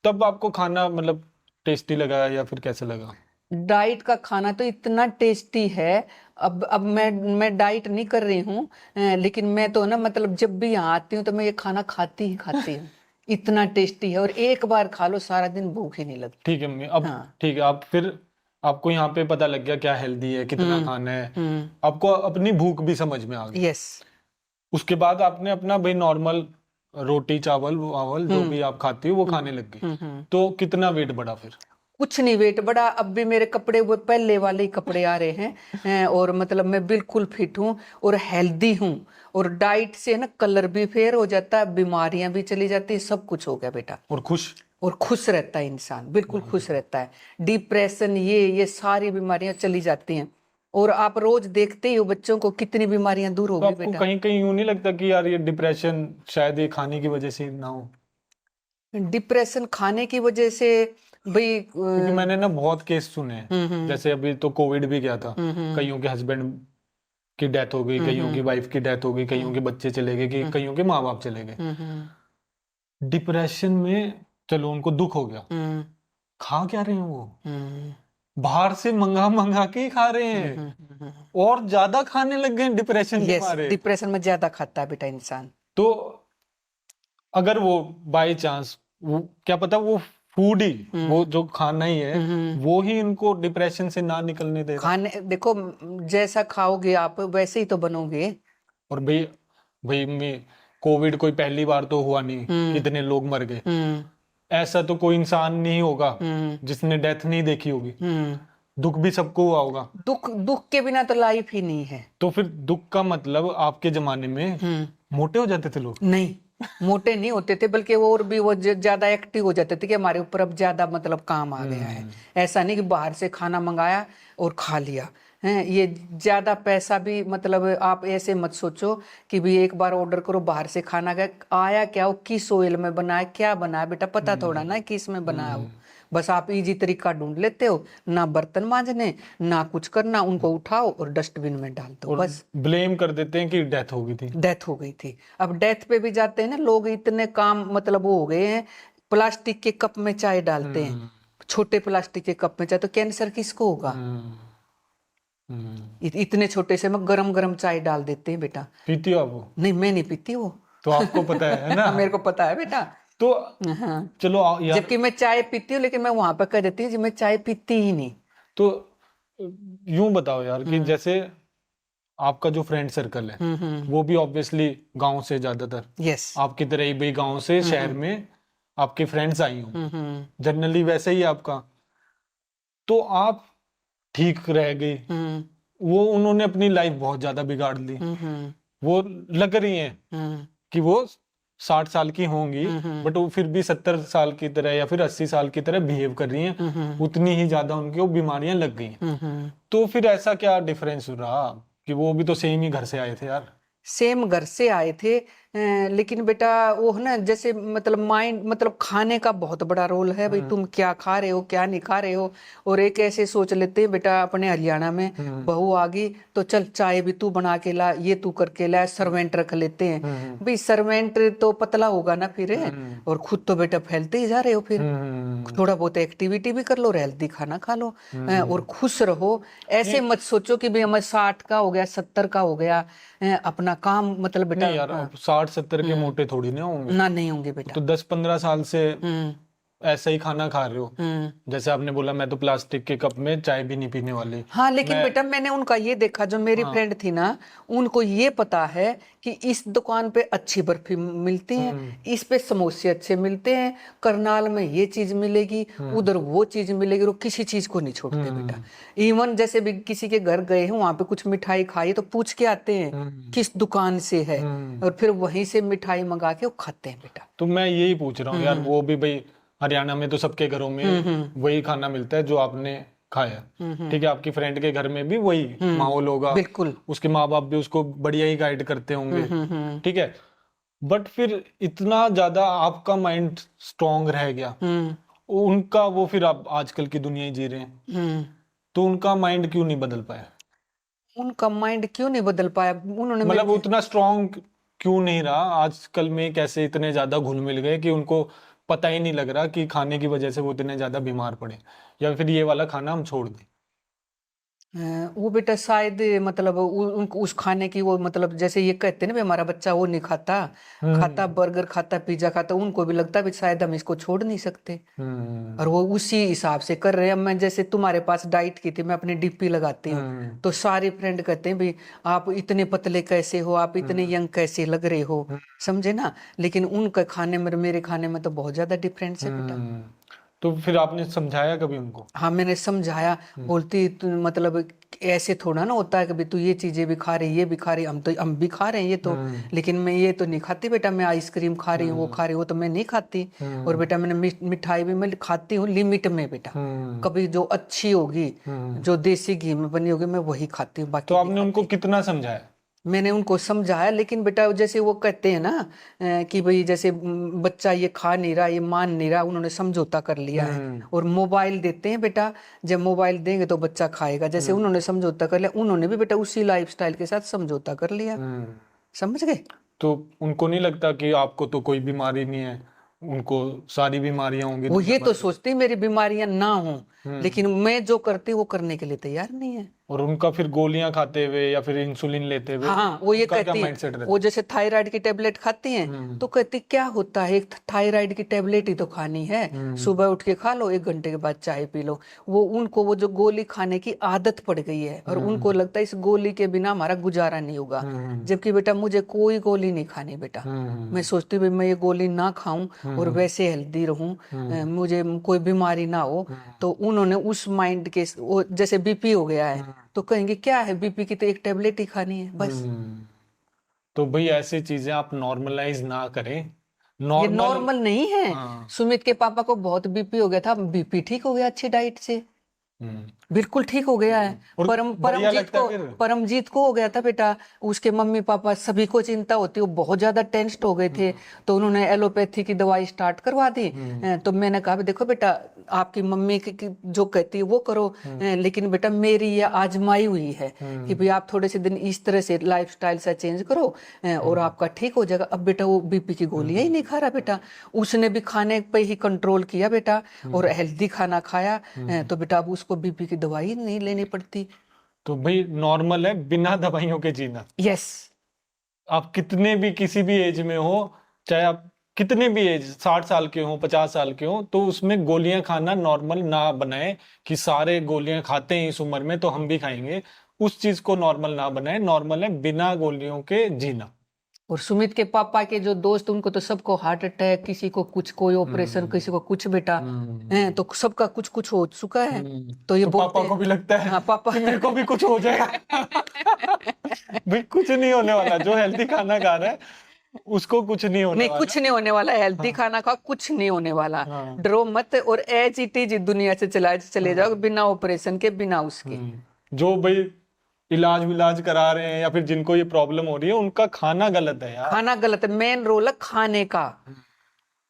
तब आपको खाना मतलब टेस्टी लगा या फिर कैसे लगा? डाइट का खाना तो इतना टेस्टी है। अब मैं डाइट नहीं कर रही हूँ, लेकिन मैं तो ना, मतलब जब भी यहाँ आती हूँ तो मैं ये खाना खाती ही खाती हूँ। इतना टेस्टी है, और एक बार खा लो सारा दिन भूख ही नहीं लगती। ठीक है मम्मी, अब हाँ। ठीक है, आप फिर आपको यहाँ पे पता लग गया क्या हेल्दी है, कितना खाना है, आपको अपनी भूख भी समझ में आ गई। यस। उसके बाद आपने अपना भाई नॉर्मल रोटी चावल वावल जो भी आप खाती हो वो खाने लग गई। तो कितना वेट बढ़ा फिर? कुछ नहीं वेट बढ़ा। अब भी मेरे कपड़े वो पहले वाले ही कपड़े आ रहे हैं, और मतलब मैं बिल्कुल फिट हूँ और हेल्दी हूँ। और डाइट से ना कलर भी फेयर हो जाता है, बीमारियां भी चली जाती है, सब कुछ हो गया बेटा। और खुश? और खुश रहता है इंसान, बिल्कुल खुश रहता है। डिप्रेशन, ये सारी बीमारियां चली जाती हैं। और आप रोज देखते ही हो बच्चों को, कितनी बीमारियां दूर हो तो गई आपको बेटा। कहीं कहीं यूं नहीं लगता कि यार ये डिप्रेशन शायद ये खाने की वजह से ना हो? डिप्रेशन खाने की वजह से भाई, क्योंकि मैंने ना बहुत केस सुने हैं, जैसे अभी तो कोविड भी गया था, कईयों के हस्बैंड की डेथ हो गई, कईयों की वाइफ की डेथ हो गई, कईयों के बच्चे चले गए, कईयों के माँ बाप चले गए डिप्रेशन में। चलो उनको दुख हो गया, खा क्या रहे हैं वो? बाहर से मंगा मंगा के ही खा रहे हैं, और ज्यादा खाने लग गए डिप्रेशन के यस, मारे। डिप्रेशन में ज्यादा खाता है बेटा इंसान। तो अगर वो बाय चांस, वो क्या पता वो फूड ही, वो जो खाना ही है वो ही इनको डिप्रेशन से ना निकलने दे रहा। खाने देखो, जैसा खाओगे आप वैसे ही तो बनोगे। और भाई भाई मैं कोविड कोई पहली बार तो हुआ नहीं, कितने लोग मर गए। ऐसा तो कोई इंसान नहीं होगा जिसने डेथ नहीं देखी होगी। दुख भी सबको हुआ होगा। दुख दुख के बिना तो लाइफ ही नहीं है। तो फिर दुख का मतलब आपके जमाने में मोटे हो जाते थे लोग? नहीं, मोटे नहीं होते थे, बल्कि वो और भी वो ज्यादा एक्टिव हो जाते थे कि हमारे ऊपर अब ज्यादा मतलब काम आ गया है। ऐसा नहीं कि बाहर से खाना मंगाया और खा लिया है। ये ज्यादा पैसा भी, मतलब आप ऐसे मत सोचो कि भी एक बार ऑर्डर करो बाहर से खाना गया, आया क्या, वो किस ऑयल में बनाया, क्या बनाया बेटा, पता थोड़ा ना किस में बनाया हो। बस आप इजी तरीका ढूंढ लेते हो, ना बर्तन मांजने ना कुछ करना, उनको उठाओ और डस्टबिन में डाल दो, बस। ब्लेम कर देते हैं कि डेथ हो गई थी। डेथ हो गई थी। अब डेथ पे भी जाते हैं ना लोग, इतने काम मतलब वो हो गए हैं। प्लास्टिक के कप में चाय डालते हैं, छोटे प्लास्टिक के कप में चाय, तो कैंसर किसको होगा? इतने छोटे से में गरम गरम चाय डाल देते हैं बेटा। पीती हो आप वो? नहीं, मैं नहीं पीती वो। तो आपको पता है ना? मेरे को पता है बेटा। तो हाँ। चलो यार, जबकि मैं चाय पीती हूँ, लेकिन मैं वहां पर कह देती हूँ कि मैं चाय पीती ही नहीं। तो यूं बताओ यार कि जैसे आपका जो फ्रेंड सर्कल है वो भी ऑब्वियसली गांव से ज्यादातर, यस। आपकी तरह ही भाई गांव से शहर में आपके फ्रेंड्स आई हो, जनरली वैसे ही आपका। तो आप ठीक रह गई, वो उन्होंने अपनी लाइफ बहुत ज्यादा बिगाड़ ली। वो लग रही हैं कि वो 60 साल की होंगी, बट वो फिर भी 70 साल की तरह या फिर 80 साल की तरह बिहेव कर रही हैं। उतनी ही ज्यादा उनकी वो बीमारियां लग गई हैं। तो फिर ऐसा क्या डिफरेंस रहा कि वो भी तो सेम ही घर से आए थे यार? सेम घर से आए थे, लेकिन बेटा वो है ना, जैसे मतलब माइंड मतलब खाने का बहुत बड़ा रोल है भाई, तुम क्या खा रहे हो क्या नहीं खा रहे हो। और एक ऐसे सोच लेते हैं बेटा अपने हरियाणा में, बहू आ गई तो चल चाय भी तू बना के ला, ये तू करके ला, सर्वेंट रख लेते हैं भाई। सर्वेंट तो पतला होगा ना फिर, और खुद तो बेटा फैलते ही जा रहे हो फिर। थोड़ा बहुत एक्टिविटी भी कर लो, हेल्दी खाना खा लो, और खुश रहो। ऐसे मत सोचो कि भाई हमें 60 का हो गया 70 का हो गया, अपना काम मतलब बेटा नहीं यार, अब 60-70 के मोटे थोड़ी ना होंगे, ना नहीं होंगे बेटा। तो 10-15 साल से हम्म ऐसा ही खाना खा रहे हो। जैसे आपने बोला मैं तो प्लास्टिक के कप में चाय भी नहीं पीने वाली। हाँ, लेकिन बेटा मैंने उनका ये देखा, जो मेरी फ्रेंड थी ना, उनको ये पता है कि इस दुकान पे अच्छी बर्फी मिलती है, इस पे समोसे अच्छे मिलते हैं, करनाल में ये चीज मिलेगी, उधर वो चीज मिलेगी, वो किसी चीज को नहीं छोड़ते बेटा। इवन जैसे भी किसी के घर गए हैं, वहां पे कुछ मिठाई खाई तो पूछ के आते हैं किस दुकान से है, और फिर वहीं से मिठाई मंगा के वो खाते हैं बेटा। तो मैं यही पूछ रहा हूँ यार, वो भी भाई हरियाणा में तो सबके घरों में वही खाना मिलता है जो आपने खाया, ठीक है, आपकी फ्रेंड के घर में भी वही माहौल होगा, बिल्कुल। उसके माँ बाप भी उसको बढ़िया ही गाइड करते होंगे, ठीक है। बट फिर इतना ज्यादा आपका माइंड स्ट्रांग रह गया, उनका वो फिर आप आजकल की दुनिया ही जी रहे हैं, तो उनका माइंड क्यों नहीं बदल पाया? उनका माइंड क्यों नहीं बदल पाया? उन्होंने मतलब उतना स्ट्रांग क्यों नहीं रहा? आजकल में कैसे इतने ज्यादा घुल मिल गए कि उनको पता ही नहीं लग रहा कि खाने की वजह से वो इतने ज्यादा बीमार पड़े, या फिर ये वाला खाना हम छोड़ दें। वो बेटा शायद मतलब उनको उस खाने की वो मतलब जैसे ये कहते हैं ना भी हमारा बच्चा वो नहीं खाता, खाता बर्गर खाता पिज्जा खाता, उनको भी लगता है भी शायद हम इसको छोड़ नहीं सकते, और वो उसी हिसाब से कर रहे हैं। मैं जैसे तुम्हारे पास डाइट की थी, मैं अपनी डीपी लगाती हूँ तो सारे फ्रेंड कहते हैं भाई आप इतने पतले कैसे हो, आप इतने यंग कैसे लग रहे हो, समझे ना। लेकिन उनके खाने में मेरे खाने में तो बहुत ज्यादा डिफरेंस है बेटा। तो फिर आपने समझाया कभी उनको? हाँ, मैंने समझाया, बोलती तू मतलब ऐसे थोड़ा ना होता है कि तू ये चीजें भी खा रही, ये भी खा रही, हम भी खा रहे हैं ये तो, लेकिन मैं ये तो नहीं खाती बेटा, मैं आइसक्रीम खा रही हूँ, वो खा रही हूँ, वो तो मैं नहीं खाती। और बेटा मैंने मिठाई भी मैं खाती हूँ लिमिट में बेटा, कभी जो अच्छी होगी, जो देसी घी में बनी होगी, मैं वही खाती हूँ, बाकी तो आपने उनको कितना समझाया? मैंने उनको समझाया, लेकिन बेटा जैसे वो कहते हैं ना कि भाई जैसे बच्चा ये खा नहीं रहा, ये मान नहीं रहा, उन्होंने समझौता कर लिया है। और मोबाइल देते हैं बेटा, जब मोबाइल देंगे तो बच्चा खाएगा, जैसे उन्होंने समझौता कर लिया, उन्होंने भी बेटा उसी लाइफस्टाइल के साथ समझौता कर लिया, समझ गए। तो उनको नहीं लगता कि आपको तो कोई बीमारी नहीं है, उनको सारी बीमारियां होंगी? वो ये तो सोचते हैं मेरी बीमारियां ना हो, लेकिन मैं जो करती हूँ वो करने के लिए तैयार नहीं है। और उनका फिर गोलियां खाते हुए या फिर इंसुलिन लेते हुए, हाँ, वो ये कहती है, वो जैसे थायराइड की टेबलेट खाती हैं तो कहती क्या होता है, एक थायराइड की टेबलेट ही तो खानी है, सुबह उठ के खा लो, 1 घंटे के बाद चाय पी लो। वो उनको वो जो गोली खाने की आदत पड़ गई है, और उनको लगता है इस गोली के बिना हमारा गुजारा नहीं होगा, जबकि बेटा मुझे कोई गोली नहीं खानी बेटा। मैं सोचती हूँ मैं ये गोली ना खाऊं और वैसे हेल्दी रहूं, मुझे कोई बीमारी ना हो। तो उन्होंने उस माइंड के, जैसे बीपी हो गया है तो कहेंगे क्या है, बीपी की तो एक टेबलेट ही खानी है बस। तो भाई ऐसी चीजें आप नॉर्मलाइज ना करें। ये नॉर्मल नहीं है। सुमित के पापा को बहुत बीपी हो गया था, बीपी ठीक हो गया अच्छी डाइट से, बिल्कुल ठीक हो गया है। परमजीत को हो गया था बेटा, उसके मम्मी पापा सभी को चिंता होती, वो बहुत ज्यादा टेंस्ड हो गए थे, तो उन्होंने एलोपैथी की दवाई स्टार्ट करवा दी। तो मैंने कहा देखो बेटा आपकी मम्मी की जो कहती है वो करो, लेकिन बेटा मेरी ये आजमाई हुई है कि भाई आप थोड़े से दिन इस तरह से लाइफस्टाइल सा चेंज करो और आपका ठीक हो जाएगा। अब बेटा वो बीपी की गोलियां ही नहीं खा रहा बेटा, उसने भी खाने पे ही कंट्रोल किया बेटा, और हेल्दी खाना खाया, तो बेटा अब उसको बीपी की दवाई नहीं लेनी पड़ती। तो भाई नॉर्मल है बिना दवाइयों के जीना। यस। आप कितने भी किसी भी एज में हो, चाहे आप कितने भी एज 60 साल के हो 50 साल के हो, तो उसमें गोलियां खाना नॉर्मल ना बनाए कि सारे गोलियां खाते हैं इस उम्र में तो हम भी खाएंगे, उस चीज को नॉर्मल ना बनाए। नॉर्मल है बिना गोलियों के जीना। और सुमित के पापा के जो दोस्त, उनको तो सबको हार्ट अटैक, किसी को कुछ, कोई ऑपरेशन, किसी को कुछ बेटा, तो सबका कुछ कुछ हो चुका है। तो ये पापा को भी लगता है, हाँ, पापा मेरे को भी कुछ हो जाएगा। भाई कुछ नहीं होने वाला, जो हेल्दी खाना खा रहा है उसको कुछ नहीं होने वाला। कुछ नहीं होने वाला, हेल्दी खाना खा, कुछ नहीं होने वाला, डरो मत। और एज इट इज दुनिया से चले जाओ बिना ऑपरेशन के, बिना उसके। जो भाई इलाज विलाज करा रहे हैं या फिर जिनको ये प्रॉब्लम हो रही है उनका खाना गलत है यार। खाना गलत है, मेन रोल है खाने का।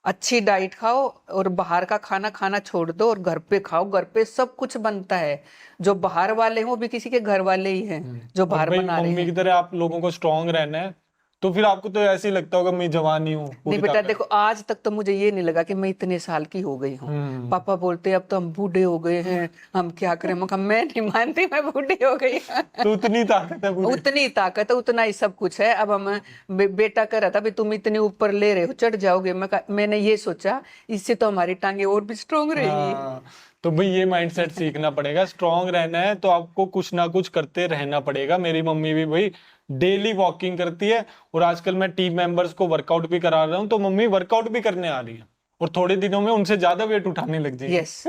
अच्छी डाइट खाओ और बाहर का खाना खाना छोड़ दो और घर पे खाओ। घर पे सब कुछ बनता है। जो बाहर वाले हैं वो भी किसी के घर वाले ही हैं जो और बाहर भाई बना रहे मम्मी हैं। की तरह आप लोगों को स्ट्रांग रहना है, तो फिर आपको तो ऐसे ही लगता होगा मैं जवान ही हूँ नहीं पूरी बेटा ताकत। देखो, आज तक तो मुझे ये नहीं लगा कि मैं इतने साल की हो गई हूँ। पापा बोलते हैं अब तो हम बूढ़े हो गए हैं, हम क्या करें। मैं कहा, मैं नहीं मानती मैं बूढ़ी हो गई। तो उतनी ताकत है पूरी। उतनी ताकत है, उतना ही सब कुछ है। अब हम बेटा कह रहा था भी तुम इतने ऊपर ले रहे हो, चढ़ जाओगे। मैंने ये सोचा इससे तो हमारी टांगे और भी स्ट्रोंग रहेगी। हाँ, तो भाई ये माइंडसेट सीखना पड़ेगा। स्ट्रांग रहना है तो आपको कुछ ना कुछ करते रहना पड़ेगा। मेरी मम्मी भी भाई डेली वॉकिंग करती है और आजकल मैं टीम मेंबर्स को वर्कआउट भी करा रहा हूँ, तो मम्मी वर्कआउट भी करने आ रही है और थोड़े दिनों में उनसे ज्यादा वेट उठाने लग जाएगी। यस।